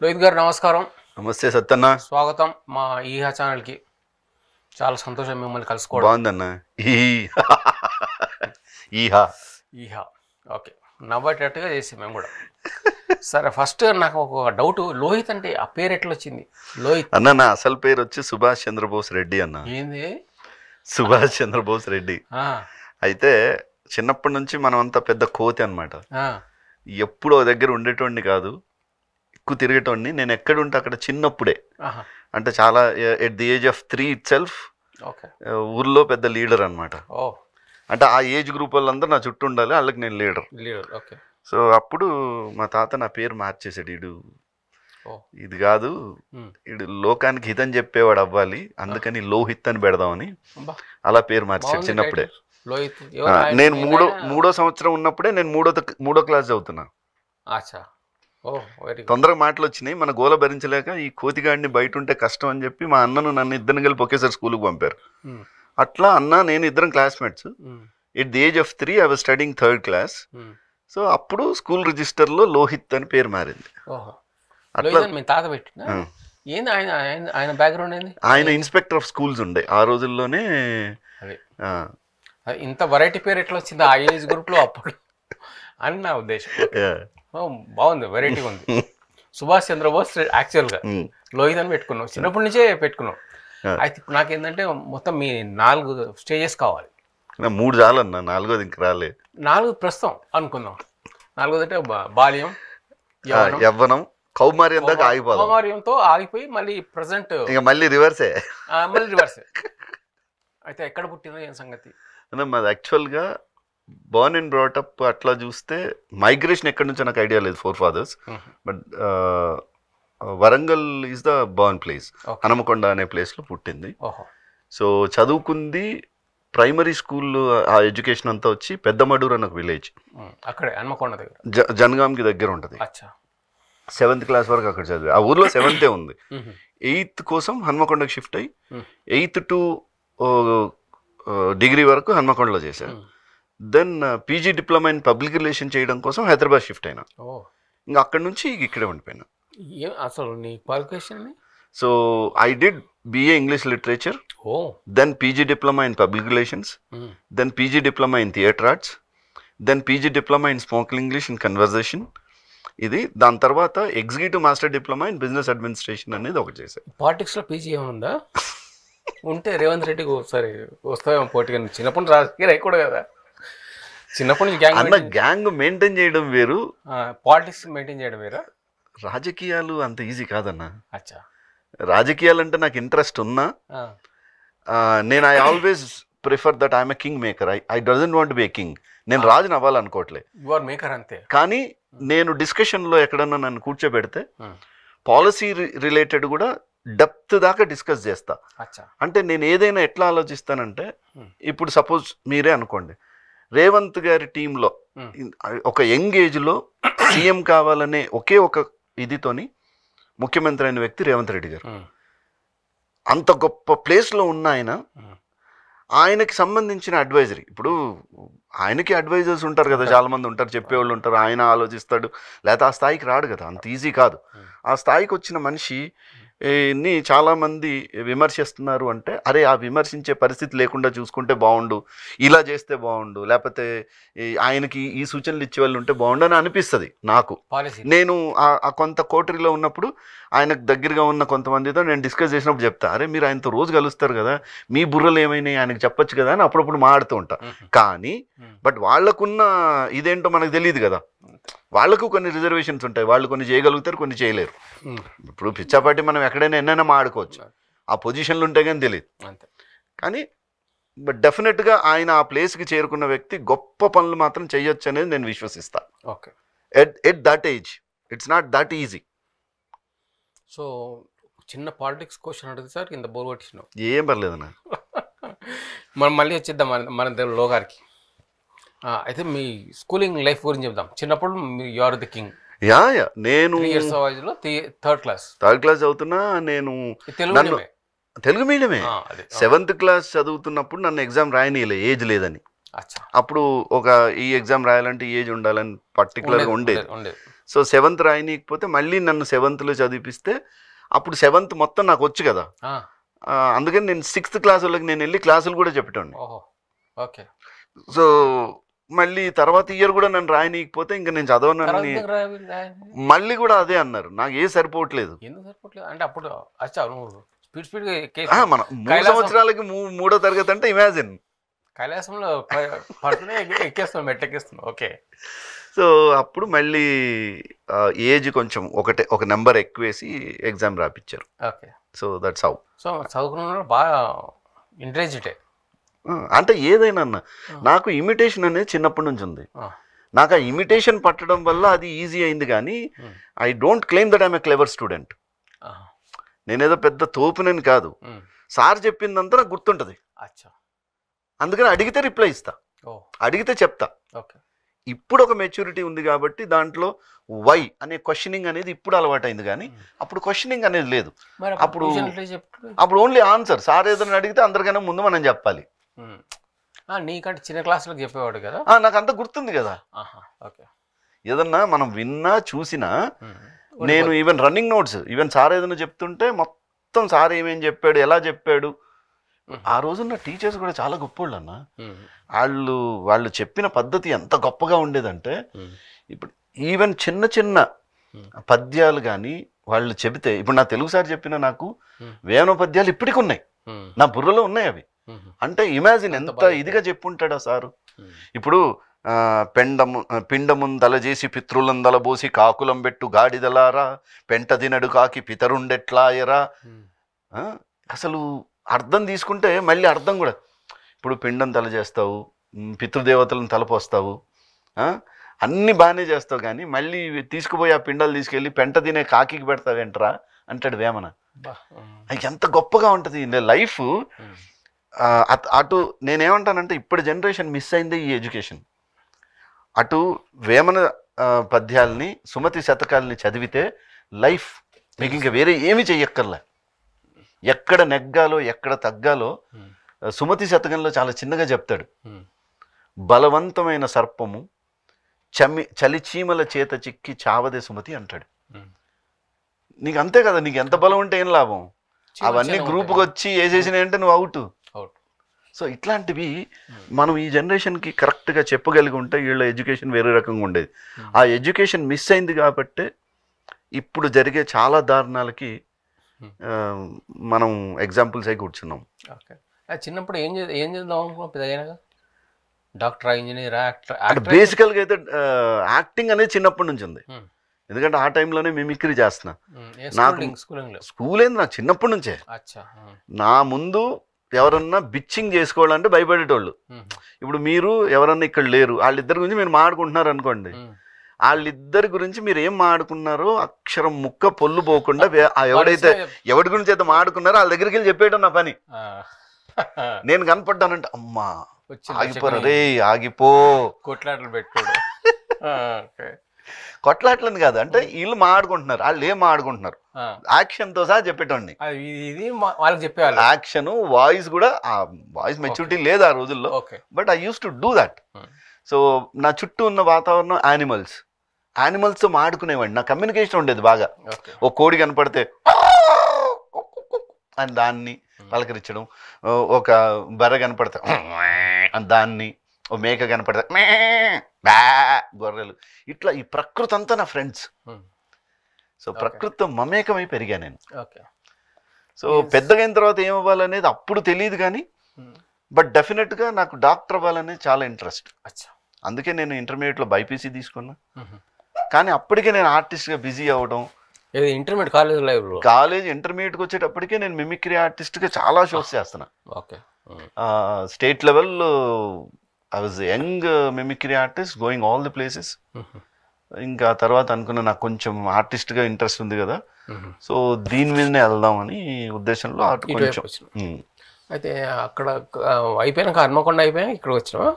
రోహిత్ గారు నమస్కారం. నమస్తే సత్తన్న. స్వాగతం మా ఈహా ఛానల్కి. చాలా సంతోషం మిమ్మల్ని కలుసుకోవడం. బాగుందన్న. ఈహా ఈహా ఓకే, నవ్వేటట్టుగా చేసి మేము కూడా. సరే, ఫస్ట్ నాకు ఒక డౌట్, లోహిత్ అంటే ఆ పేరు ఎట్లా వచ్చింది? లోహిత్ అన్న నా అసలు పేరు వచ్చి సుభాష్ చంద్రబోస్ రెడ్డి అన్న. ఏంది? సుభాష్ చంద్రబోస్ రెడ్డి. అయితే చిన్నప్పటి నుంచి మనం అంతా పెద్ద కోతి అనమాట. ఎప్పుడు దగ్గర ఉండేటోడిని కాదు, ఎక్కువ తిరిగేటోడిని. నేను ఎక్కడ ఉంటే అక్కడ చిన్నప్పుడే, అంటే చాలా at the age of 3 it self ఊర్లో పెద్ద లీడర్ అనమాట. అంటే ఆ ఏజ్ గ్రూప్ వాళ్ళందరూ నా చుట్టూ ఉండాలి, వాళ్ళకి నేను లీడర్. సో అప్పుడు మా తాత నా పేరు మార్చేసాడు. ఇది కాదు, ఇడు లోకానికి హితం చెప్పేవాడు అవ్వాలి, అందుకని లోహిత్ అని పెడదామని అలా పేరు మార్చాడు చిన్నప్పుడే. నేను మూడో సంవత్సరం ఉన్నప్పుడే, నేను మూడో క్లాస్ చదువుతున్నా. తొందరగా మాటలు వచ్చినాయి, మన గోల భరించలేక ఈ కోతిగాడిని బయట ఉంటే కష్టం అని చెప్పి మా అన్నను నన్ను ఇద్దరిని కలిపి ఒకేసారి స్కూల్కి పంపారు. అట్లా అన్న నేను ఇద్దరం classmates. At the age of 3 I was studying 3rd class. So అప్పుడు స్కూల్ రిజిస్టర్లో లోహిత్ అని పేరు మారింది. ఆయన ఇన్స్పెక్టర్ ఆఫ్ స్కూల్స్ ఉండే ఆ రోజుల్లోనే. ఇంత వెరైటీ పేరు ఎట్లా వచ్చింది ఆ ఏజ్ గ్రూప్ లో అప్పుడు అని నా ఉద్దేశం. బాగుంది, వెరైటీగా ఉంది. సుభాష్ చంద్రబోస్ యాక్చువల్గా లోహిత్ అని పెట్టుకున్నాం, చిన్నప్పటి నుంచే పెట్టుకున్నాం. అయితే ఇప్పుడు నాకేంటంటే మొత్తం మీ 4 స్టేజెస్ కావాలి. 3 చాలన్నా, 4వది ఇంక రాలే. 4 ప్రస్తుతం అనుకుందాం. 4వది అంటే బాల్యం, యవ్వనం, కౌమార్యం దాకా ఆగిపోదాం. కౌమార్యంతో ఆగిపోయి మళ్ళీ ప్రజెంట్ ఇక మళ్ళీ రివర్సే. అయితే ఎక్కడ పుట్టిందో ఏం సంగతి? మాది యాక్చువల్గా బోర్న్ అండ్ బ్రాటప్ అట్లా చూస్తే మైగ్రేషన్ ఎక్కడి నుంచో నాకు ఐడియా లేదు, 4 fathers. But Warangal is the born place. Hanumakonda అనే ప్లేస్లో పుట్టింది. సో చదువుకుంది ప్రైమరీ స్కూల్, ఆ ఎడ్యుకేషన్ అంతా వచ్చి పెద్దమడూరు అన్న ఒక విలేజ్, అక్కడే హనుమకొండ దగ్గర, జనగాంకి దగ్గర ఉంటుంది. 7th క్లాస్ వరకు అక్కడ చదివి. ఆ ఊర్లో 7th ఉంది. 8th కోసం హనుమకొండకి షిఫ్ట్ అయ్యి 8th to డిగ్రీ వరకు హనుమకొండలో చేశాను. Then PG diploma in public relation చేయడం కోసం హైదరాబాద్ షిఫ్ట్ అయినా. ఇంకా అక్కడ నుంచి ఇక్కడే ఉండిపోయినా. అసలు నీ qualification? So I did BA English literature, then PG diploma in public relations, then PG diploma in theatre arts, then PG diploma in spoken English in conversation. ఇది దాని తర్వాత executive master diploma in business administration అనేది ఒకటి చేశాను. పాలిటిక్స్లో PG ఏముందా? ఉంటే రేవంత్ రెడ్డికి ఒకసారి వస్తావేమో పోటీగా. చిన్నప్పుడు రాజకీయ రైకూడదు కదా, చిన్నప్పటి నుంచి గ్యాంగ్ మెయింటైన్ చేయడం వేరు, పాలిటిక్స్ మెయింటైన్ చేయడం వేరా. రాజకీయాలు అంత ఈజీ కాదన్న. అచ్చా, రాజకీయాలు అంటే నాకు ఇంట్రెస్ట్ ఉన్నా, నేను I always prefer that I'm a king maker. I doesn't want be a king. నేను రాజుని అవ్వాలనుకోవట్లే, యు ఆర్ మేకర్ అంతే. కానీ నేను డిస్కషన్లో ఎక్కడన్నా నన్ను కూర్చోబెడితే పాలసీ రిలేటెడ్ కూడా డెప్త్ దాకా డిస్కస్ చేస్తా. అంటే నేను ఏదైనా ఎట్లా ఆలోచిస్తానంటే, ఇప్పుడు సపోజ్ మీరే అనుకోండి, రేవంత్ గారి టీంలో ఒక యంగ్ ఏజ్లో సీఎం కావాలనే ఒకే ఒక ఇదితోని ముఖ్యమంత్రి అయిన వ్యక్తి రేవంత్ రెడ్డి గారు. అంత గొప్ప ప్లేస్లో ఉన్న ఆయనకి సంబంధించిన అడ్వైజరీ, ఇప్పుడు ఆయనకి అడ్వైజర్స్ ఉంటారు కదా, చాలామంది ఉంటారు, చెప్పేవాళ్ళు ఉంటారు, ఆయన ఆలోచిస్తాడు, లేకపోతే ఆ స్థాయికి రాడు కదా, అంత ఈజీ కాదు. ఆ స్థాయికి వచ్చిన మనిషి ని చాలామంది విమర్శిస్తున్నారు అంటే, అరే ఆ విమర్శించే పరిస్థితి లేకుండా చూసుకుంటే బాగుండు, ఇలా చేస్తే బాగుండు, లేకపోతే ఆయనకి ఈ సూచనలు ఇచ్చే వాళ్ళు ఉంటే బాగుండు అని అనిపిస్తుంది నాకు. నేను ఆ కొంత కోటరీలో ఉన్నప్పుడు ఆయనకు దగ్గరగా ఉన్న కొంతమందితో నేను డిస్కస్ చేసినప్పుడు చెప్తా, అరే మీరు ఆయనతో రోజు కలుస్తారు కదా, మీ బుర్రలు ఏమైనాయి ఆయనకు చెప్పొచ్చు కదా అని అప్పుడప్పుడు మాడుతూ ఉంటా. కానీ బట్ వాళ్ళకున్న ఇదేంటో మనకు తెలియదు కదా, వాళ్ళకు కొన్ని రిజర్వేషన్స్ ఉంటాయి, వాళ్ళు కొన్ని చేయగలుగుతారు, కొన్ని చేయలేరు. ఇప్పుడు పిచ్చాపాటి మనం ఎక్కడైనా ఎన్నైనా మాడుకోవచ్చు, ఆ పొజిషన్లు ఉంటే కానీ తెలియదు. కానీ బట్ డెఫినెట్గా ఆయన ఆ ప్లేస్కి చేరుకున్న వ్యక్తి గొప్ప పనులు మాత్రం చేయొచ్చు అనేది నేను విశ్వసిస్తా. At that age it's not that easy. So చిన్న పాలిటిక్స్ క్వశ్చన్ అడిగితే సార్ కింద బోర్ కొట్టినావు. ఏం పర్లేదన్న. మనం మళ్ళీ వచ్చేద్దాం మన లోగారికి. అయితే మీ స్కూలింగ్ లైఫ్ గురించి చెప్దాం. చిన్నప్పుడు యు ఆర్ ది కింగ్. నేను 3 years వయసులో 3rd class చదువుతున్నా. నేను తెలుగు మీడియమే. 7th క్లాస్ చదువుతున్నప్పుడు నన్ను ఎగ్జామ్ రాయనీయలే, ఏజ్ లేదని. అప్పుడు ఒక ఈ ఎగ్జామ్ రాయాలంటే ఏజ్ ఉండాలని పర్టికులర్గా ఉండేది. సో 7th రాయనీయకపోతే మళ్ళీ నన్ను 7thలో చదివిపిస్తే అప్పుడు 7th మొత్తం నాకు వచ్చు కదా. అందుకని నేను 6th క్లాస్ వాళ్ళకి నేను వెళ్ళి క్లాసులు కూడా చెప్పేటోండి. ఓకే. సో మళ్ళీ తర్వాత ఇయర్ కూడా నన్ను రాయనీయకపోతే ఇంకా నేను చదవనని మళ్ళీ కూడా అదే అన్నారు. నాకు ఏ సరిపోవట్లేదు. అంటే అప్పుడు మన 3 సంవత్సరాలకి 3వ తరగతి అంటే ఇమాజిన్ కైలాసంలో ఎక్కేస్తున్నాం, మెట్లెక్కేస్తున్నాం. ఓకే. సో అప్పుడు మళ్ళీ ఏజ్ కొంచెం ఒక నెంబర్ ఎక్కువేసి ఎగ్జామ్ రాపిచ్చారు. Okay. So that's how. So చదువుకున్న బాగా ఇంటెలిజెంటే. అంటే ఏదైనా అన్న నాకు ఇమిటేషన్ అనేది చిన్నప్పటి నుంచి ఉంది. నాకు ఆ ఇమిటేషన్ పట్టడం వల్ల అది ఈజీ అయింది. కానీ I don't claim that I'm a clever student. నేనేదో పెద్ద తోపునని కాదు. సార్ చెప్పిందంతా నాకు గుర్తుంటుంది. అందుకని అడిగితే రిప్లై ఇస్తా, అడిగితే చెప్తా. ఇప్పుడు ఒక మెచ్యూరిటీ ఉంది కాబట్టి దాంట్లో వై అనే క్వశ్చనింగ్ అనేది ఇప్పుడు అలవాటైంది. కానీ అప్పుడు క్వశ్చనింగ్ అనేది లేదు. అప్పుడు ఓన్లీ ఆన్సర్. సార్ ఏదైనా అడిగితే అందరికన్నా ముందు మనం చెప్పాలి. నీకంటే చిన్న క్లాసులకు చెప్పేవాడు కదా. నాకు అంత గుర్తుంది కదా. ఏదన్నా మనం విన్నా చూసినా నేను even running notes, even sir ఏదైనా చెప్తుంటే మొత్తం సార్ ఏమేం చెప్పాడు, ఎలా చెప్పాడు. ఆ రోజున్న టీచర్స్ కూడా చాలా గొప్పోళ్ళు అన్న. వాళ్ళు చెప్పిన పద్ధతి ఎంత గొప్పగా ఉండేదంటే ఇప్పుడు ఈవెన్ చిన్న చిన్న పద్యాలు కానీ వాళ్ళు చెబితే, ఇప్పుడు నా తెలుగు సార్ చెప్పిన నాకు వేమన పద్యాలు ఇప్పటికి ఉన్నాయి, నా బుర్రలో ఉన్నాయి అవి. అంటే ఇమాజిన్ ఎంత ఇదిగా చెప్పుంటాడా సారు. ఇప్పుడు పిండముందల చేసి పితృలందల బోసి కాకులం పెట్టు గాడిదలారా పెంట దినడు కాకి పితరుండెట్లాయరా. అసలు అర్థం తీసుకుంటే మళ్ళీ అర్థం కూడా, ఇప్పుడు పిండం తల చేస్తావు, పితృదేవతలను తలపోస్తావు, అన్నీ బాగానే చేస్తావు, కానీ మళ్ళీ తీసుకుపోయి ఆ పిండాలు తీసుకెళ్ళి పెంట తినే కాకికి పెడతావేంట్రా అంటాడు వేమన. ఎంత గొప్పగా ఉంటుంది లైఫ్. అటు నేనేమంటానంటే ఇప్పుడు జనరేషన్ మిస్ అయింది ఈ ఎడ్యుకేషన్. అటు వేమన పద్యాల్ని సుమతి శతకాల్ని చదివితే లైఫ్ మీకు ఇంకా వేరే ఏమి చెయ్యక్కర్లే. ఎక్కడ నెగ్గాలో ఎక్కడ తగ్గాలో సుమతి శతకంలో చాలా చిన్నగా చెప్తాడు. బలవంతమైన సర్పము చలిచీమల చేత చిక్కి చావదే సుమతి అంటాడు. నీకు అంతే కదా, నీకు ఎంత బలం ఉంటే ఏం లాభం, అవన్నీ గ్రూప్కి వచ్చి వేసేసినాయి అంటే నువ్వు అవుట్. సో ఇట్లాంటివి మనం ఈ జనరేషన్కి కరెక్ట్గా చెప్పగలిగి ఉంటే వీళ్ళ ఎడ్యుకేషన్ వేరే రకంగా ఉండేది. ఆ ఎడ్యుకేషన్ మిస్ అయింది కాబట్టి ఇప్పుడు జరిగే చాలా దారుణాలకి మనం ఎగ్జాంపుల్స్ అయి కూర్చున్నాం. ఓకే. చిన్నప్పుడు ఏం చేద్దాం అనుకున్నాం పెద్దగా? డాక్టర్, ఇంజనీర్, అంటే బేసికల్గా అయితే యాక్టింగ్ అనేది చిన్నప్పటి నుంచి ఉంది. ఎందుకంటే ఆ టైంలోనే మిమిక్రీ చేస్తున్నా. నాకు స్కూల్ ఏంది, నాకు చిన్నప్పటి నుంచే. నా ముందు ఎవరన్నా బిచ్చింగ్ చేసుకోవాలంటే భయపడేటోళ్ళు. ఇప్పుడు మీరు ఎవరన్నా ఇక్కడ లేరు, వాళ్ళిద్దరి గురించి మీరు మాట్లాడుకుంటున్నారు అనుకోండి, వాళ్ళిద్దరి గురించి మీరు ఏం మాడుకున్నారో అక్షరం ముక్క పొల్లు పోకుండా ఎవరి గురించి అయితే మాడుకున్నారో వాళ్ళ దగ్గరికి వెళ్ళి చెప్పేయడం నా పని. నేను కనపడ్డానంటే అమ్మా ఆగిపోరా రే, ఆగిపో, కొట్లాటలు పెట్టుకోడు. కొట్లాట్లని కాదు, అంటే వీళ్ళు మాడుకుంటున్నారు, వాళ్ళు ఏం మాడుకుంటున్నారు యాక్షన్ తో సహా చెప్పేటోండి. వాళ్ళకి చెప్పేవాళ్ళు యాక్షన్, వాయిస్ కూడా. ఆ వాయిస్ మెచ్యూరిటీ లేదు ఆ రోజుల్లో, but I use to do that. So నా చుట్టూ ఉన్న వాతావరణం యానిమల్స్ తో మాడుకునేవాడిని. నా కమ్యూనికేషన్ ఉండేది బాగా. ఓ కోడి కనపడితే అని దాన్ని పలకరించడం, ఒక బర్రె కనపడితే అని దాన్ని, ఓ మేక కనపడితే బ్యా, గొర్రెలు, ఇట్లా ఈ ప్రకృతి అంతా నా ఫ్రెండ్స్. సో ప్రకృతితో మమేకమై పెరిగా నేను. సో పెద్దగా అయిన తర్వాత ఏమవ్వాలనేది అప్పుడు తెలియదు కానీ, బట్ డెఫినెట్గా నాకు డాక్టర్ అవ్వాలనేది చాలా ఇంట్రెస్ట్. అందుకే నేను ఇంటర్మీడియట్లో బైపీసీ తీసుకున్నా. కానీ అప్పటికే నేను ఆర్టిస్ట్గా బిజీ అవ్వడం. ఇంటర్మీడియట్ కాలేజ్ ఇంటర్మీడియట్కి వచ్చేటప్పటికే నేను మిమిక్రీ ఆర్టిస్ట్గా చాలా షోస్ చేస్తున్నా. State level I was young mimicry artist going all the places. ఇంకా తర్వాత అనుకున్నా నాకు కొంచెం ఆర్టిస్ట్గా ఇంట్రెస్ట్ ఉంది కదా, సో దీని మీదనే వెళ్దామని ఉద్దేశంలో అటు కొంచెం. అయితే అక్కడ అయిపోయినాక హన్మకొండ అయిపోయినా ఇక్కడ వచ్చినా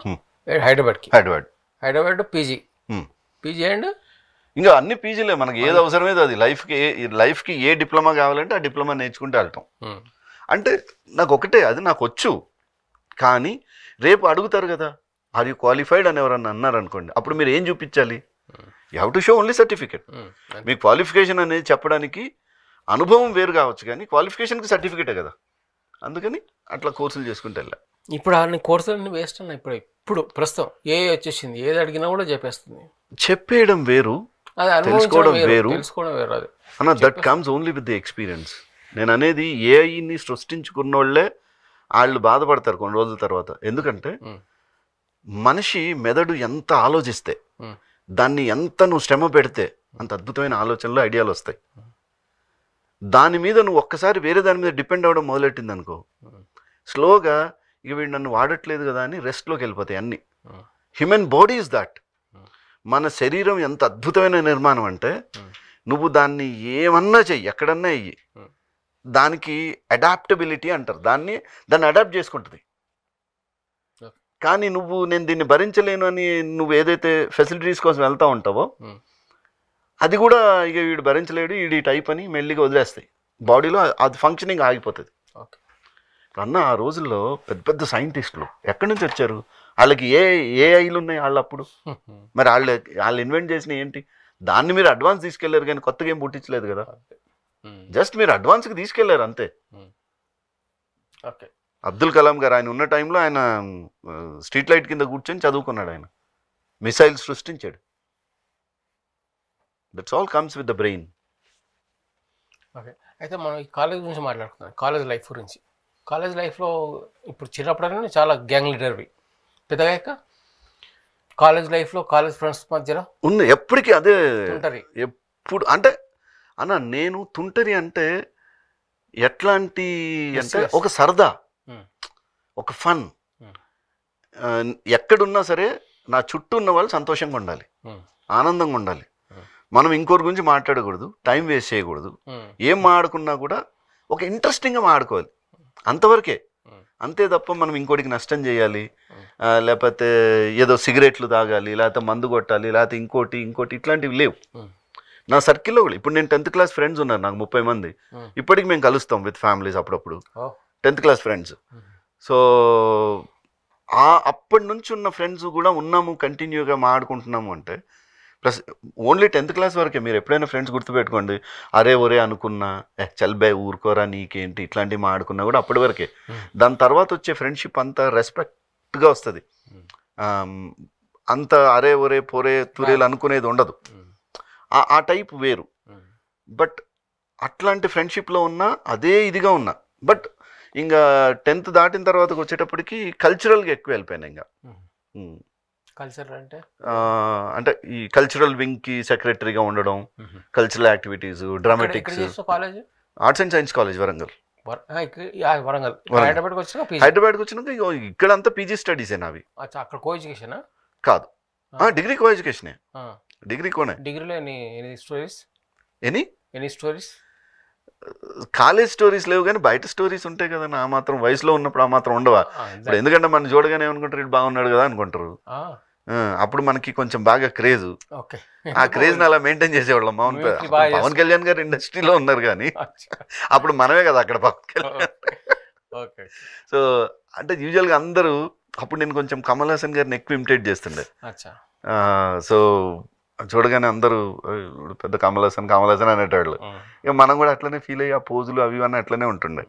హైదరాబాద్ పీజీ అండ్ ఇంకా అన్ని పీజీలే. మనకి ఏది అవసరమేది అది. లైఫ్కి ఏ డిప్లొమా కావాలంటే ఆ డిప్లొమా నేర్చుకుంటే వెళ్తాం. అంటే నాకు ఒకటే, అది నాకు వచ్చు. కానీ రేపు అడుగుతారు కదా, ఆర్ యూ క్వాలిఫైడ్ అని ఎవరన్నా అన్నారు అనుకోండి, అప్పుడు మీరు ఏం చూపించాలి? You have to show only certificate. Me qualification అనేది చెప్పడానికి అనుభవం వేరు కావచ్చు, కానీ క్వాలిఫికేషన్కి సర్టిఫికేటే కదా, అందుకని అట్లా కోర్సులు చేసుకుంటే వెళ్ళా. ఇప్పుడు అన్ని కోర్సులన్నీ వేస్ట్ అన్న. ఇప్పుడు ప్రస్తుతం వచ్చేసింది, ఏది అడిగినా కూడా చెప్పేస్తుంది. చెప్పేయడం వేరు, తెలుసుకోవడం వేరు అది అన్న. That comes only with the experience. నేను అనేది ఏఐని సృష్టించుకున్న వాళ్ళే వాళ్ళు బాధపడతారు కొన్ని రోజుల తర్వాత. ఎందుకంటే మనిషి మెదడు ఎంత ఆలోచిస్తే, దాన్ని ఎంత నువ్వు శ్రమ పెడితే అంత అద్భుతమైన ఆలోచనలు, ఐడియాలు వస్తాయి. దాని మీద నువ్వు ఒక్కసారి వేరే దాని మీద డిపెండ్ అవ్వడం మొదలెట్టింది అనుకో, స్లోగా ఇక వీడు నన్ను వాడట్లేదు కదా అని రెస్ట్లోకి వెళ్ళిపోతాయి అన్నీ. Human body is that. మన శరీరం ఎంత అద్భుతమైన నిర్మాణం అంటే, నువ్వు దాన్ని ఏమన్నా చెయ్యి, ఎక్కడన్నా వెయ్యి, దానికి అడాప్టబిలిటీ అంటారు. దాన్ని అడాప్ట్ చేసుకుంటుంది. కానీ నేను దీన్ని భరించలేను అని నువ్వు ఏదైతే ఫెసిలిటీస్ కోసం వెళ్తూ ఉంటావో, అది కూడా ఇక వీడు భరించలేడు, వీడి టైప్ అని మెల్లిగా వదిలేస్తాయి. బాడీలో అది ఫంక్షనింగ్ ఆగిపోతుంది. అన్న ఆ రోజుల్లో పెద్ద పెద్ద సైంటిస్టులు ఎక్కడి నుంచి వచ్చారు? వాళ్ళకి ఏఐలు ఉన్నాయి వాళ్ళు అప్పుడు. మరి వాళ్ళు ఇన్వెంట్ చేసిన ఏంటి? దాన్ని మీరు అడ్వాన్స్ తీసుకెళ్లారు కానీ కొత్తగా ఏం పుట్టించలేదు కదా. జస్ట్ మీరు అడ్వాన్స్కి తీసుకెళ్లారు అంతే. అబ్దుల్ కలాం గారు ఆయన ఉన్న టైంలో ఆయన స్ట్రీట్ లైట్ కింద కూర్చొని చదువుకున్నాడు. ఆయన మిసైల్ సృష్టించాడు. That's all comes with the brain. Okay, అయితే మనం ఈ కాలేజ్ గురించి మాట్లాడుతున్నాం, కాలేజ్ లైఫ్ గురించి. కాలేజ్ లైఫ్లో ఇప్పుడు చిన్నప్పుడైనా చాలా గ్యాంగ్ లీడర్వి, పెద్దగా కాలేజ్ లైఫ్లో కాలేజ్ ఫ్రెండ్స్ మధ్యలో ఉంది ఎప్పటికీ అదే ఉంటది. ఎప్పుడు అంటే అన్న నేను తుంటరి అంటే ఎట్లాంటి అంటే ఒక సరదా, ఒక ఫన్. ఎక్కడున్నా సరే నా చుట్టూ ఉన్న వాళ్ళు సంతోషంగా ఉండాలి, ఆనందంగా ఉండాలి. మనం ఇంకోరి గురించి మాట్లాడకూడదు, టైం వేస్ట్ చేయకూడదు. ఏం మాట్లాడుకున్నా కూడా ఒక ఇంట్రెస్టింగ్గా మాట్లాడుకోవాలి, అంతవరకే. అంతే తప్ప మనం ఇంకోటికి నష్టం చేయాలి, లేకపోతే ఏదో సిగరెట్లు తాగాలి, లేకపోతే మందు కొట్టాలి, లేకపోతే ఇంకోటి ఇట్లాంటివి లేవు నా సర్కిల్లో కూడా. ఇప్పుడు నేను 10th క్లాస్ ఫ్రెండ్స్ ఉన్నారు నాకు 30 మంది. ఇప్పటికి మేము కలుస్తాం విత్ ఫ్యామిలీస్ అప్పుడప్పుడు, 10th క్లాస్ ఫ్రెండ్స్. సో అప్పటి నుంచి ఉన్న ఫ్రెండ్స్ కూడా ఉన్నాము, కంటిన్యూగా మాట్లాడుకుంటున్నాము. అంటే ప్లస్ ఓన్లీ 10th క్లాస్ వరకే. మీరు ఎప్పుడైనా ఫ్రెండ్స్ గుర్తుపెట్టుకోండి, అరే ఒరే అనుకున్నా, చల్బే ఊరుకోరా నీకేంటి, ఇట్లాంటివి మాడుకున్నా కూడా అప్పటి వరకే. దాని తర్వాత వచ్చే ఫ్రెండ్షిప్ అంతా రెస్పెక్ట్గా వస్తుంది. అంత అరే ఒరే పోరే తురేలు అనుకునేది ఉండదు. ఆ టైప్ వేరు. బట్ అట్లాంటి ఫ్రెండ్షిప్లో ఉన్నా అదే ఇదిగా ఉన్నా. బట్ ఇంకా 10th దాటిన తర్వాతకు వచ్చేటప్పటికి కల్చరల్గా ఎక్కువ వెళ్ళిపోయాను. ఇంకా కల్చరల్ అంటే ఈ కల్చరల్ వింగ్కి సెక్రటరీగా ఉండడం, cultural activities, dramatics. Arts and science college Warangal. హైదరాబాద్కి వచ్చినాక ఇక్కడ అంతా పీజీ స్టడీస్ నావి. అక్కడ కో ఎడ్యుకేషన్ కాదు, డిగ్రీ కో ఎడ్యుకేషనే. డిగ్రీ కోనే. డిగ్రీలో ఎనీ స్టోరీస్ కాలేజ్ స్టోరీస్ లేవు కానీ బయట స్టోరీస్ ఉంటాయి కదా. ఆ మాత్రం వయసులో ఉన్నప్పుడు ఆ మాత్రం ఉండవా? ఇప్పుడు ఎందుకంటే మన చూడగానే అనుకుంటారు ఇటు బాగున్నాడు కదా అనుకుంటారు. అప్పుడు మనకి కొంచెం బాగా క్రేజ్. ఆ క్రేజ్ ని అలా మెయింటైన్ చేసేవాళ్ళం. పవన్ కళ్యాణ్ గారు ఇండస్ట్రీలో ఉన్నారు కానీ అప్పుడు మనమే కదా అక్కడ పవన్ కళ్యాణ్. సో అంటే యూజువల్గా అందరూ అప్పుడు నేను కొంచెం కమల్ హాసన్ గారిని ఎక్కువ ఇమిటేట్ చేస్తుండే. సో చూడగానే అందరూ పెద్ద కమల్ హాసన్ అనేటవాళ్ళు. ఇక మనం కూడా అట్లనే ఫీల్ అయ్యి ఆ పోజులు అవి అన్నీ అట్లనే ఉంటుండే.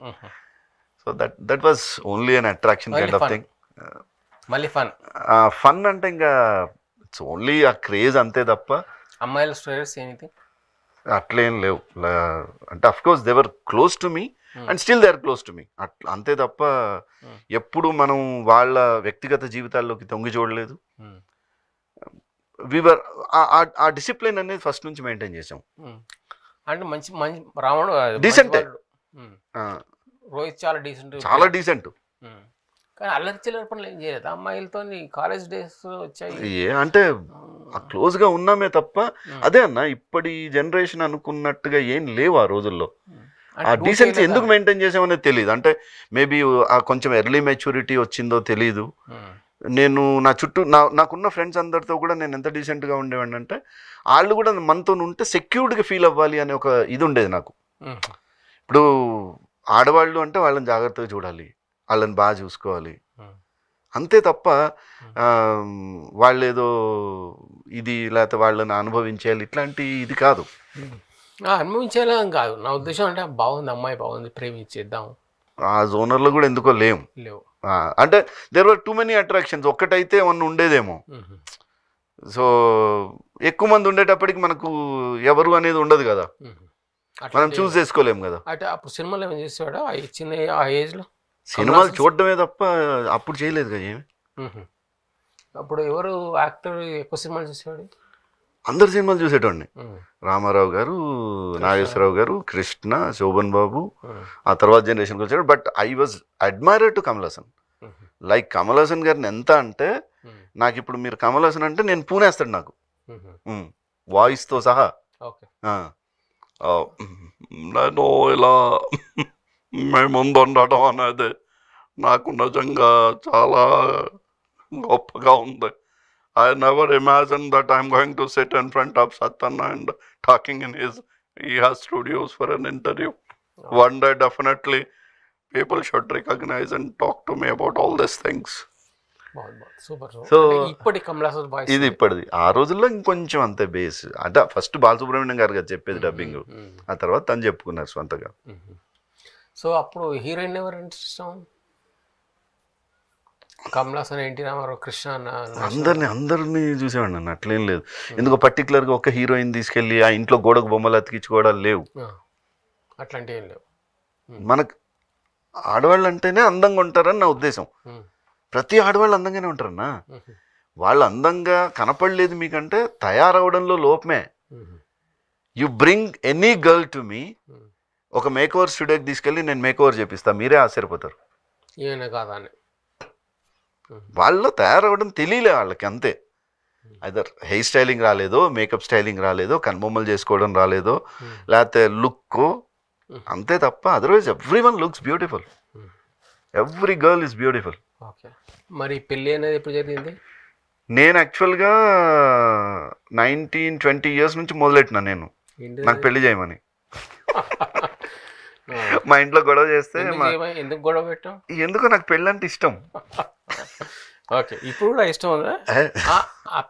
So that was only an attraction kind of thing. మళ్ళీ ఫన్ అంటే ఇంకా ఇట్స్ ఓన్లీ ఆ క్రేజ్ అంతే తప్ప అమ్మాయిల స్టోరీస్ ఎనీథింగ్ అట్లేం లేవు. అంటే of course they were close to me and still they are close to me. అట్లా అంతే తప్ప ఎప్పుడు మనం వాళ్ళ వ్యక్తిగత జీవితాల్లోకి తొంగి చూడలేదు. వివర్ ఆ డిసిప్లిన్ అనేది ఫస్ట్ నుంచి మెయింటైన్ చేసాం. అంటే మంచి రావణుడు డీసెంట్, రోహిత్ చాలా డీసెంట్, చాలా డీసెంట్. కానీ అల్లరి చిల్లర పనులు ఏం చేయలేదు అమ్మాయిలతో. కాలేజ్ డేస్ వచ్చాయి అంటే క్లోజ్గా ఉన్నామే తప్ప అదే అన్న ఇప్పటి జనరేషన్ అనుకున్నట్టుగా ఏం లేవు ఆ రోజుల్లో. ఆ డీసెన్సీ ఎందుకు మెయింటైన్ చేసామనేది తెలియదు. అంటే మేబీ కొంచెం ఎర్లీ మెచ్యూరిటీ వచ్చిందో తెలీదు. నేను నా చుట్టూ నాకున్న ఫ్రెండ్స్ అందరితో కూడా నేను ఎంత డీసెంట్గా ఉండేవాడిని అంటే వాళ్ళు కూడా మనతో ఉంటే సెక్యూర్డ్గా ఫీల్ అవ్వాలి అనే ఒక ఇది ఉండేది నాకు. ఇప్పుడు ఆడవాళ్ళు అంటే వాళ్ళని జాగ్రత్తగా చూడాలి, వాళ్ళని బాగా చూసుకోవాలి, అంతే తప్ప వాళ్ళు ఏదో ఇది లేకపోతే వాళ్ళని అనుభవించేయాలి ఇట్లాంటి ఇది కాదు. అనుభవించేలా కాదు నా ఉద్దేశం. అంటే బాగుంది, అమ్మాయి బాగుంది, ప్రేమించేద్దాం ఆ జోనర్లో కూడా ఎందుకో లేవు. అంటే there were too many attractions. ఒక్కటైతే ఏమన్నా ఉండేదేమో. సో ఎక్కువ మంది ఉండేటప్పటికి మనకు ఎవరు అనేది ఉండదు కదా, మనం చూస్ చేసుకోలేము కదా. అంటే అప్పుడు సినిమాలు ఏమైనా చేసేవాడా ఆ ఏజ్లో? సినిమాలు చూడడమే తప్ప అప్పుడు చేయలేదు కదా ఏమి. అప్పుడు ఎవరు యాక్టర్ ఎక్కువ సినిమాలు చూసేవాడు? అందరు సినిమాలు చూసేటోడిని. రామారావు గారు, నాగేశ్వరరావు గారు, కృష్ణ, శోభన్ బాబు, ఆ తర్వాత జనరేషన్కి వచ్చాడు. But I was admirer to Kamal Haasan. Like Kamal Haasan గారిని ఎంత అంటే నాకు ఇప్పుడు మీరు కమల్ హాసన్ అంటే నేను పూనేస్తాడు నాకు వాయిస్తో సహా. నేను ఇలా మేముందు ఉండటం అనేది నాకు నిజంగా చాలా గొప్పగా ఉంది. I never imagined that I'm going to sit in front of Satana and talking in he has studios for an interview. One day definitely people should recognize and talk to me about all these things. So ఇది ఇప్పటిది. ఆ రోజుల్లో ఇంకొంచెం అంతే base. అంటే first Balasubrahmanyam గారు కదా చెప్పేది dubbing, ఆ తర్వాత తను చెప్పుకున్నారు సొంతగా. సో అప్పుడు హీరోయిన్ ఎవరంటే ఇష్టం? కమల్ హాసన్, ఎన్టీ రామారావు, కృష్ణ, అందరినీ చూసేవాడిని నన్ను. అట్లేం లేదు. ఎందుకో పర్టికులర్గా ఒక హీరోయిన్ తీసుకెళ్ళి ఆ ఇంట్లో గోడకు బొమ్మలు అతికించుకోవడాలు లేవు, అట్లాంటివి ఏం లేవు. మనకు ఆడవాళ్ళు అంటేనే అందంగా ఉంటారని నా ఉద్దేశం. ప్రతి ఆడవాళ్ళు అందంగానే ఉంటారన్నా. వాళ్ళు అందంగా కనపడలేదు మీకంటే తయారవడంలో లోపమే. You bring any girl to me, ఒక మేకోవర్ స్టూడియోకి తీసుకెళ్ళి నేను మేకోవర్ చేపిస్తా, మీరే ఆశ్చర్యపోతారు. ఏమైనా కాదా అని వాళ్ళు తయారవడం తెలియలే వాళ్ళకి, అంతే. అదర్ హెయిర్ స్టైలింగ్ రాలేదో, మేకప్ స్టైలింగ్ రాలేదో, కనుబొమ్మలు చేసుకోవడం రాలేదో, లేకపోతే లుక్, అంతే తప్ప otherwise every one looks beautiful. Every girl is beautiful. మరి పెళ్ళి అనేది ఎప్పుడు జరిగింది? నేను యాక్చువల్గా 19-20 years నుంచి మొదలెట్టినా నేను నాకు పెళ్లి చేయమని. మా ఇంట్లో గొడవ చేస్తే ఎందుకు గొడవ పెట్టాం? ఎందుకో నాకు పెళ్ళి అంటే ఇష్టం. ఓకే, ఇప్పుడు కూడా ఇష్టం ఉందా?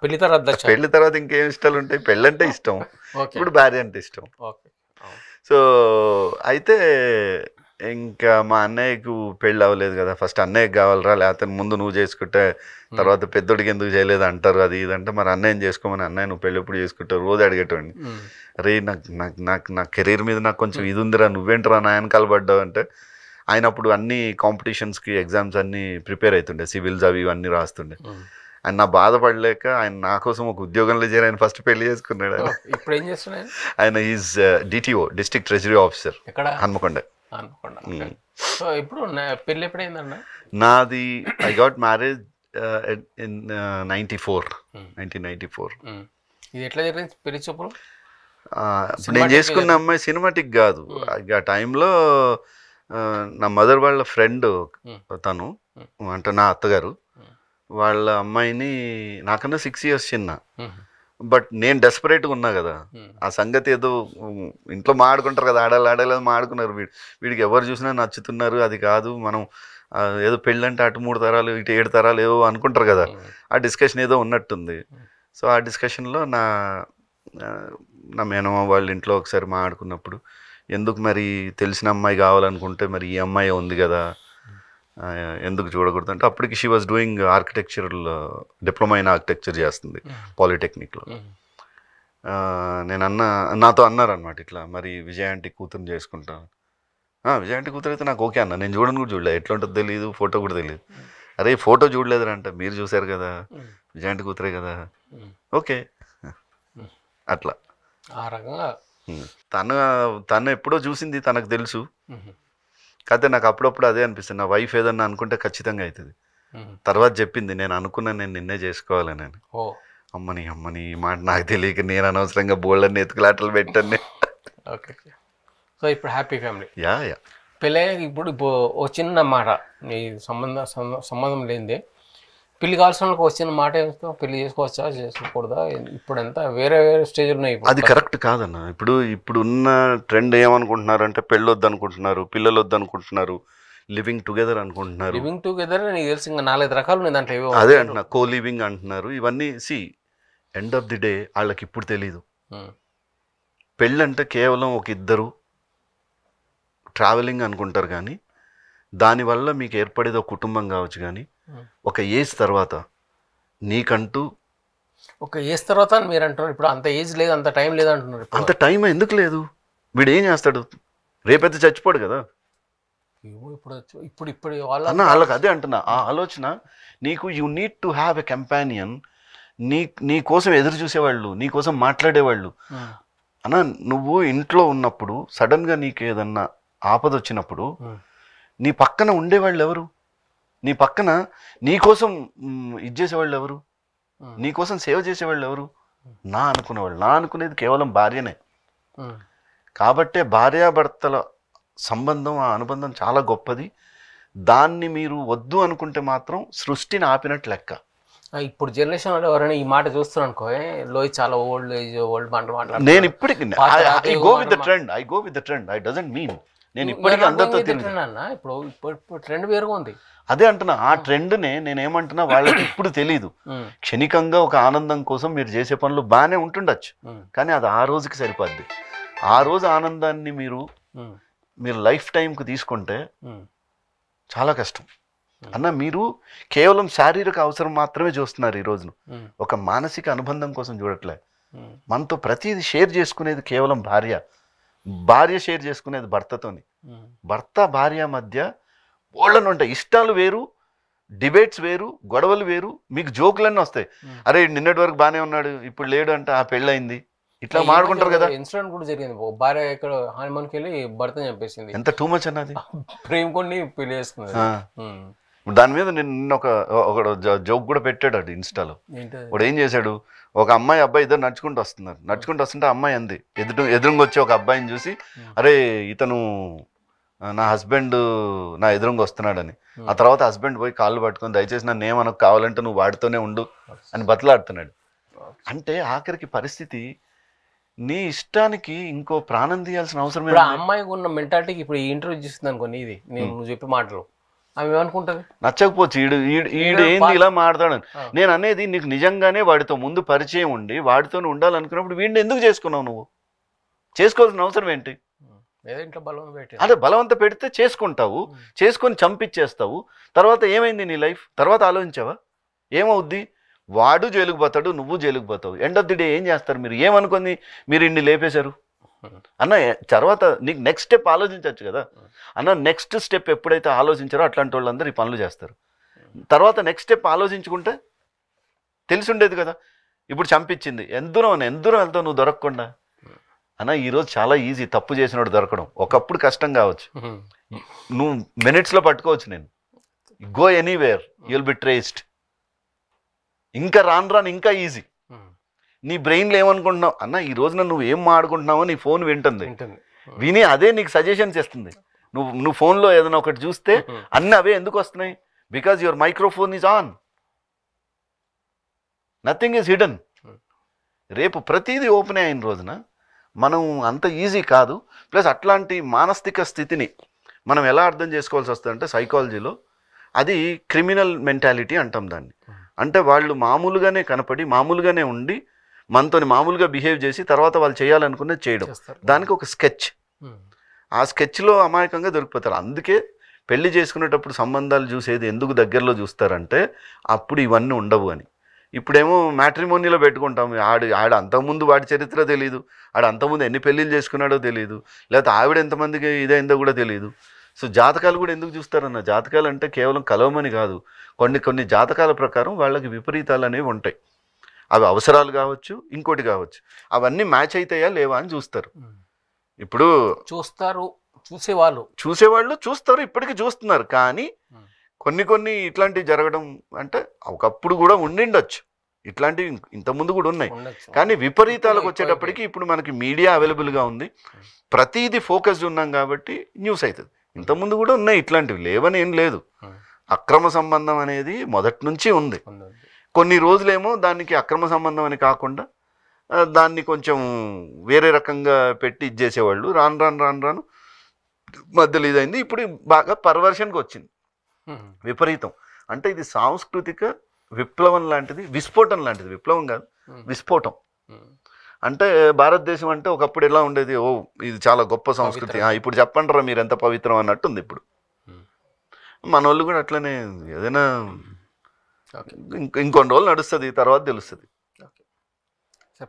పెళ్లి తర్వాత ఇంకేం ఇష్టాలు ఉంటాయి? పెళ్ళి అంటే ఇష్టం, ఇప్పుడు భార్య అంటే ఇష్టం. సో అయితే ఇంకా మా అన్నయ్యకు పెళ్ళి అవ్వలేదు కదా, ఫస్ట్ అన్నయ్యకి కావాలరా, లేకపోతే ముందు నువ్వు చేసుకుంటే తర్వాత పెద్దోడికి ఎందుకు చేయలేదు అంటారు, అది ఇదంటే మరి అన్నయ్యం చేసుకోమని. అన్నయ్య నువ్వు పెళ్ళి ఎప్పుడు చేసుకుంటావు రోజు అడిగేటోండి. అరే నా కెరీర్ మీద నాకు కొంచెం ఇది ఉందిరా, నువ్వేంటరా నా వెనకాల పడ్డావు అంటే, ఆయన అప్పుడు అన్ని కాంపిటీషన్స్కి ఎగ్జామ్స్ అన్నీ ప్రిపేర్ అవుతుండే, సివిల్స్ అవి ఇవన్నీ రాస్తుండే. ఆయన నా బాధపడలేక ఆయన నా కోసం ఒక ఉద్యోగంలో చేరి ఆయన ఫస్ట్ పెళ్లి చేసుకున్నాడు. ఇప్పుడు ఏం చేస్తున్నాడు ఆయన? Is DTO, district treasury officer, Hanamkonda. So ఇప్పుడు పెళ్ళి ఎప్పుడైందన్న? నాది ఐ గాట్ మ్యారేజ్ ఇన్ 1994. ఇది ఎట్లా జరిగింది పెళ్లి చూపులు? నేను చేసుకున్న అమ్మాయి సినిమాటిక్ కాదు. ఆ టైంలో నా మదర్ వాళ్ళ ఫ్రెండ్ తను, అంటే నా అత్తగారు వాళ్ళ అమ్మాయిని నాకన్నా 6 years చిన్న. బట్ నేను డెస్పరేట్గా ఉన్నా కదా, ఆ సంగతి ఏదో ఇంట్లో మాడుకుంటారు కదా, ఆడలేదు మాడుకున్నారు. వీడికి ఎవరు చూసినా నచ్చుతున్నారు, అది కాదు మనం ఏదో పెళ్ళంటే అటు 3 తరాలు ఇటు 7 తరాలు ఏవో అనుకుంటారు కదా, ఆ డిస్కషన్ ఏదో ఉన్నట్టుంది. సో ఆ డిస్కషన్లో నా మేనమ్మ వాళ్ళ ఇంట్లో ఒకసారి మాట్లాడుకున్నప్పుడు, ఎందుకు మరి తెలిసిన అమ్మాయి కావాలనుకుంటే మరి ఈ అమ్మాయి ఉంది కదా, ఎందుకు చూడకూడదు అంటే, అప్పటికి she was doing architectural diploma in architecture చేస్తుంది పాలిటెక్నిక్లో. నాతో అన్నారనమాట ఇట్లా, మరి విజయ ఆంటీ కూతురుని చేసుకుంటాను. విజయ ఆంటీ కూతురు అయితే నాకు ఓకే అన్న, నేను చూడను కూడా చూడలేదు, ఎట్లా ఉంటుందో తెలియదు, ఫోటో కూడా తెలియదు. అరే ఫోటో చూడలేదురా అంటే, మీరు చూసారు కదా విజయ ఆంటీ కూతురే కదా, ఓకే అట్లా. ఆ రకంగా తను ఎప్పుడో చూసింది, తనకు తెలుసు. కాకపోతే నాకు అప్పుడప్పుడు అదే అనిపిస్తుంది, నా వైఫ్ ఏదన్నా అనుకుంటే ఖచ్చితంగా అవుతుంది. తర్వాత చెప్పింది, నేను అనుకున్నాను నేను నిన్నే చేసుకోవాలని. అమ్మని ఈ మాట నాకు తెలియక నేను అనవసరంగా బోల్డన్ని ఎత్తుకులాటలు పెట్టాను. ఓకే, సో ఇప్పుడు హ్యాపీ ఫ్యామిలీ. యా పెళ్ళి ఇప్పుడు ఓ చిన్న మాట, నీ సంబంధం లేనిదే పెళ్లి కావాల్సిన వాళ్ళకి వచ్చిన మాట ఏమో, పెళ్లి చేసుకోవచ్చా చేసుకోకూడదా, ఇప్పుడంతా వేరే స్టేజ్లు ఉన్నాయి. అది కరెక్ట్ కాదన్న. ఇప్పుడున్న ట్రెండ్ ఏమనుకుంటున్నారు అంటే, పెళ్ళి వద్దు అనుకుంటున్నారు, పిల్లలు వద్దు అనుకుంటున్నారు, లివింగ్ టుగెదర్ అనుకుంటున్నారు. లివింగ్ టుగెదర్ నీకు తెలిసి ఇంకా 4-5 రకాలు ఉన్నాయి దాంట్లో. అదే అంటున్నా, కో లివింగ్ అంటున్నారు. ఇవన్నీ ఎండ్ ఆఫ్ ది డే వాళ్ళకి ఇప్పుడు తెలీదు. పెళ్ళంటే కేవలం ఒక ఇద్దరు ట్రావెలింగ్ అనుకుంటారు, కానీ దానివల్ల మీకు ఏర్పడేది ఒక కుటుంబం కావచ్చు. కానీ ఒక ఏజ్ తర్వాత నీకంటూ ఒక ఏజ్ తర్వాత అని మీరు అంటున్నారు. ఇప్పుడు అంత ఏజ్ లేదు, అంత టైం లేదు అంటున్నారు. అంత టైం ఎందుకు లేదు? వీడు ఏం చేస్తాడు? రేపైతే చచ్చిపోడు కదా. ఇప్పుడు అన్న వాళ్ళకి అదే అంటున్నా, ఆ ఆలోచన నీకు you need to have a companion. నీ కోసం ఎదురు చూసేవాళ్ళు, నీ కోసం మాట్లాడేవాళ్ళు. అన్న నువ్వు ఇంట్లో ఉన్నప్పుడు సడన్గా నీకు ఏదన్నా ఆపద వచ్చినప్పుడు నీ పక్కన ఉండేవాళ్ళు ఎవరు? నీ పక్కన నీ కోసం ఇది చేసేవాళ్ళు ఎవరు? నీ కోసం సేవ చేసేవాళ్ళు ఎవరు? నా అనుకునేవాళ్ళు. నా అనుకునేది కేవలం భార్యనే. కాబట్టే భార్యాభర్తల సంబంధం, ఆ అనుబంధం చాలా గొప్పది. దాన్ని మీరు వద్దు అనుకుంటే మాత్రం సృష్టిని ఆపినట్టు లెక్క. ఇప్పుడు జనరేషన్ వాళ్ళు ఎవరైనా ఈ మాట చూస్తున్నారు అనుకో, లోయ్ చాలా ఓల్డ్ మాట్లాడు. నేను ఇప్పటికి I go with the trend. I doesn't mean నేను ఇప్పటికీ అందరితో ఇప్పుడు ట్రెండ్ వేరుగా ఉంది. అదే అంటున్నా, ఆ ట్రెండ్నే నేనేమంటున్నా, వాళ్ళకి ఇప్పుడు తెలీదు. క్షణికంగా ఒక ఆనందం కోసం మీరు చేసే పనులు బాగానే ఉంటుండొచ్చు, కానీ అది ఆ రోజుకి సరిపోద్ది. ఆ రోజు ఆనందాన్ని మీరు లైఫ్ టైంకి తీసుకుంటే చాలా కష్టం అన్న. మీరు కేవలం శారీరక అవసరం మాత్రమే చూస్తున్నారు ఈ రోజును, ఒక మానసిక అనుబంధం కోసం చూడట్లే. మనతో ప్రతిదీ షేర్ చేసుకునేది కేవలం భార్య షేర్ చేసుకునేది భర్తతోని. భర్త భార్య మధ్య ఓళ్ళను ఉంటాయి, ఇష్టాలు వేరు, డిబేట్స్ వేరు, గొడవలు వేరు, మీకు జోకులన్నీ వస్తాయి. అరే నిన్నటి వరకు బాగానే ఉన్నాడు, ఇప్పుడు లేడు అంటే ఆ పెళ్ళయింది, ఇట్లా మాడుకుంటారు కదా. ఇన్సిడెంట్ కూడా జరిగింది, భార్య ఇక్కడ హనుమాన్కి వెళ్ళి భర్తని చంపేసింది. ఎంత టూ మచ్ అన్నది. ప్రేమ కొన్ని పెళ్లి చేసుకున్నది. దాని మీద నిన్న ఒక జోక్ కూడా పెట్టాడు అటు ఇన్స్టాలో. వాడు ఏం చేశాడు, ఒక అబ్బాయి ఇద్దరు నడుచుకుంటూ వస్తుంటే అమ్మాయి అంది, ఎదురుగా వచ్చి ఒక అబ్బాయిని చూసి, అరే ఇతను నా హస్బెండ్ నా ఎదురుగా వస్తున్నాడని. ఆ తర్వాత హస్బెండ్ పోయి కాళ్ళు పట్టుకొని, దయచేసి నన్ను ఏమనకు, కావాలంటే నువ్వు వాడితోనే ఉండు అని బతలాడుతున్నాడు. అంటే ఆఖరికి పరిస్థితి నీ ఇష్టానికి ఇంకో ప్రాణం తీయాల్సిన అవసరం. ఇప్పుడు ఆ అమ్మాయికి ఉన్న మెంటాలిటీకి ఇప్పుడు ఈ ఇంటర్వ్యూ చేస్తుంది అనుకోండి, ఇది నువ్వు చెప్పే మాటలు ఆమె ఏమనుకుంటది, నచ్చకపోవచ్చు. ఈడు ఏంది ఇలా మాట్లాడాను. నేను అనేది నీకు నిజంగానే వాడితో ముందు పరిచయం ఉండి వాడితో ఉండాలనుకున్నప్పుడు వీడిని ఎందుకు చేసుకున్నావు? నువ్వు చేసుకోవాల్సిన అవసరం ఏంటి? అదే బలవంత పెడితే చేసుకుంటావు, చేసుకొని చంపించేస్తావు. తర్వాత ఏమైంది నీ లైఫ్? తర్వాత ఆలోచించావా ఏమవుద్ది? వాడు జైలుకు పోతాడు, నువ్వు జైలుకు పోతావు. ఎండ్ ఆఫ్ ది డే ఏం చేస్తారు మీరు? ఏమనుకొని మీరు ఇన్ని లేపేశారు అన్న. తర్వాత నీకు నెక్స్ట్ స్టెప్ ఆలోచించవచ్చు కదా అన్న. నెక్స్ట్ స్టెప్ ఎప్పుడైతే ఆలోచించారో అట్లాంటి వాళ్ళందరూ ఈ పనులు చేస్తారు. తర్వాత నెక్స్ట్ స్టెప్ ఆలోచించుకుంటే తెలిసి ఉండేది కదా. ఇప్పుడు చంపించింది, ఎందూరం వెళ్తావు నువ్వు దొరకకుండా అన్న. ఈరోజు చాలా ఈజీ తప్పు చేసినోడు దొరకడం. ఒకప్పుడు కష్టం కావచ్చు, నువ్వు మినిట్స్లో పట్టుకోవచ్చు. నేను go anywhere you will be traced. ఇంకా రాను ఇంకా ఈజీ. నీ బ్రెయిన్లో ఏమనుకుంటున్నావు అన్న, ఈ రోజున నువ్వు ఏం మాడుకుంటున్నావో నీ ఫోన్ వింటుంది, విని అదే నీకు సజెషన్స్ ఇస్తుంది. నువ్వు ఫోన్లో ఏదైనా ఒకటి చూస్తే అన్నీ అవే ఎందుకు వస్తున్నాయి? Because your microphone is on, nothing is hidden. రేపు ప్రతిదీ ఓపెన్ అయిన రోజున మనం అంత ఈజీ కాదు. ప్లస్ అట్లాంటి మానసిక స్థితిని మనం ఎలా అర్థం చేసుకోవాల్సి వస్తుందంటే, సైకాలజీలో అది క్రిమినల్ మెంటాలిటీ అంటాం దాన్ని. అంటే వాళ్ళు మామూలుగానే కనపడి మామూలుగానే ఉండి మనతో మామూలుగా బిహేవ్ చేసి తర్వాత వాళ్ళు చేయాలనుకున్నది చేయడం, దానికి ఒక స్కెచ్. ఆ స్కెచ్లో అమాయకంగా దొరికిపోతారు. అందుకే పెళ్లి చేసుకునేటప్పుడు సంబంధాలు చూసేది ఎందుకు దగ్గరలో చూస్తారంటే అప్పుడు ఇవన్నీ ఉండవు అని. ఇప్పుడేమో మ్యాట్రిమోనీలో పెట్టుకుంటాం. ఆడు అంతకుముందు వాడి చరిత్ర తెలియదు, ఆడు అంతకుముందు ఎన్ని పెళ్ళిళ్ళు చేసుకున్నాడో తెలియదు, లేకపోతే ఆవిడ ఎంతమందికి ఇదైందో కూడా తెలియదు. సో జాతకాలు కూడా ఎందుకు చూస్తారన్న? జాతకాలు అంటే కేవలం కలవమని కాదు, కొన్ని జాతకాల ప్రకారం వాళ్ళకి విపరీతాలు అనేవి ఉంటాయి. అవి అవసరాలు కావచ్చు, ఇంకోటి కావచ్చు. అవన్నీ మ్యాచ్ అవుతాయా లేవా అని చూస్తారు. ఇప్పుడు చూసేవాళ్ళు చూస్తారు, ఇప్పటికీ చూస్తున్నారు. కానీ కొన్ని ఇట్లాంటివి జరగడం అంటే ఒకప్పుడు కూడా ఉండిండొచ్చు, ఇట్లాంటివి ఇంతకుముందు కూడా ఉన్నాయి. కానీ విపరీతాలకు వచ్చేటప్పటికి ఇప్పుడు మనకి మీడియా అవైలబుల్గా ఉంది, ప్రతిదీ ఫోకస్డ్ ఉన్నాం కాబట్టి న్యూస్ అవుతుంది. ఇంతకుముందు కూడా ఉన్నాయి ఇట్లాంటివి, లేవని ఏం లేదు. అక్రమ సంబంధం అనేది మొదటి నుంచి ఉంది. కొన్ని రోజులేమో దానికి అక్రమ సంబంధం అని కాకుండా దాన్ని కొంచెం వేరే రకంగా పెట్టి ఇచ్చేసేవాళ్ళు. రాను మధ్యలో ఇదైంది. ఇప్పుడు బాగా పర్వర్షన్కి వచ్చింది, విపరీతం. అంటే ఇది సాంస్కృతిక విప్లవం లాంటిది, విస్ఫోటం లాంటిది. విప్లవం కాదు, విస్ఫోటం. అంటే భారతదేశం అంటే ఒకప్పుడు ఎలా ఉండేది, ఓ ఇది చాలా గొప్ప సంస్కృతి, ఇప్పుడు చెప్పండి రా మీరు ఎంత పవిత్రం అన్నట్టుంది. ఇప్పుడు మన వాళ్ళు కూడా అట్లనే, ఏదైనా ఇంకొన్ని రోజులు నడుస్తుంది, తర్వాత తెలుస్తుంది.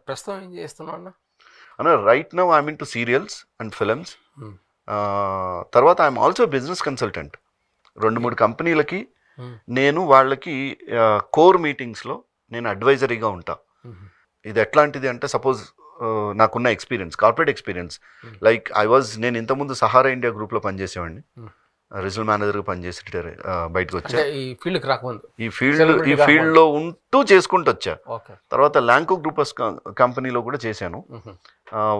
ప్రస్తుతం ఏం చేస్తున్నావు అన్న? Right now I'm in to serials and films. తర్వాత ఐఎమ్ ఆల్సో బిజినెస్ కన్సల్టెంట్. 2-3 కంపెనీలకి నేను వాళ్ళకి కోర్ మీటింగ్స్లో నేను అడ్వైజరీగా ఉంటా. ఇది ఎట్లాంటిది అంటే, సపోజ్ నాకున్న ఎక్స్పీరియన్స్, కార్పొరేట్ ఎక్స్పీరియన్స్, లైక్ నేను ఇంతకుముందు సహారా ఇండియా గ్రూప్లో పనిచేసేవాడిని, రీజనల్ మేనేజర్గా పనిచేసి బయటకు వచ్చా. ఈ ఫీల్డ్లో ఉంటూ చేసుకుంటూ వచ్చా. తర్వాత ల్యాంకో గ్రూపర్స్ కంపెనీలో కూడా చేశాను.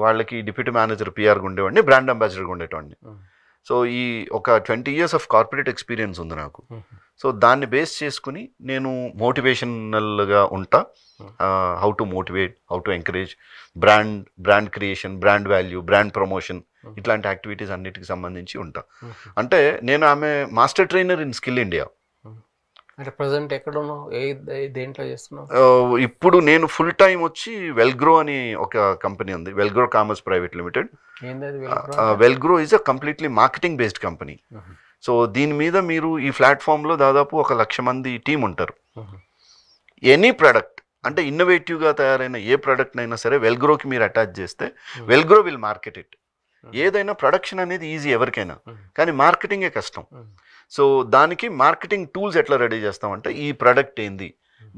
వాళ్ళకి డిప్యూటీ మేనేజర్ పిఆర్గా ఉండేవాడిని, బ్రాండ్ అంబాసిడర్గా ఉండేవాడిని. సో ఈ ఒక 20 years ఆఫ్ కార్పొరేట్ ఎక్స్పీరియన్స్ ఉంది నాకు. సో దాన్ని బేస్ చేసుకుని నేను మోటివేషనల్గా ఉంటా. How to motivate, how to encourage brand creation, brand value, brand promotion, ఇట్లాంటి యాక్టివిటీస్ అన్నిటికి సంబంధించి ఉంటా. అంటే నేను ఆమె master trainer in skill India. అంటే ప్రజెంట్ ఎక్కడ ఉన్నావు, దేంట్లో చేస్తున్నావు? ఇప్పుడు నేను ఫుల్ టైం వచ్చి వెల్గ్రో అని ఒక కంపెనీ ఉంది, Wellgrow commerce private limited. Wellgrow is a completely marketing based company. So దీని మీద మీరు ఈ ప్లాట్ఫామ్లో దాదాపు 100,000 మంది టీం ఉంటారు. ఎనీ ప్రోడక్ట్ అంటే ఇన్నోవేటివ్గా తయారైన ఏ ప్రోడక్ట్ అయినా సరే వెల్గ్రోకి మీరు అటాచ్ చేస్తే వెల్గ్రో విల్ మార్కెట్ ఇట్. ఏదైనా ప్రొడక్షన్ అనేది ఈజీ ఎవరికైనా, కానీ మార్కెటింగే కష్టం. సో దానికి మార్కెటింగ్ టూల్స్ ఎట్లా రెడీ చేస్తామంటే, ఈ ప్రోడక్ట్ ఏంది,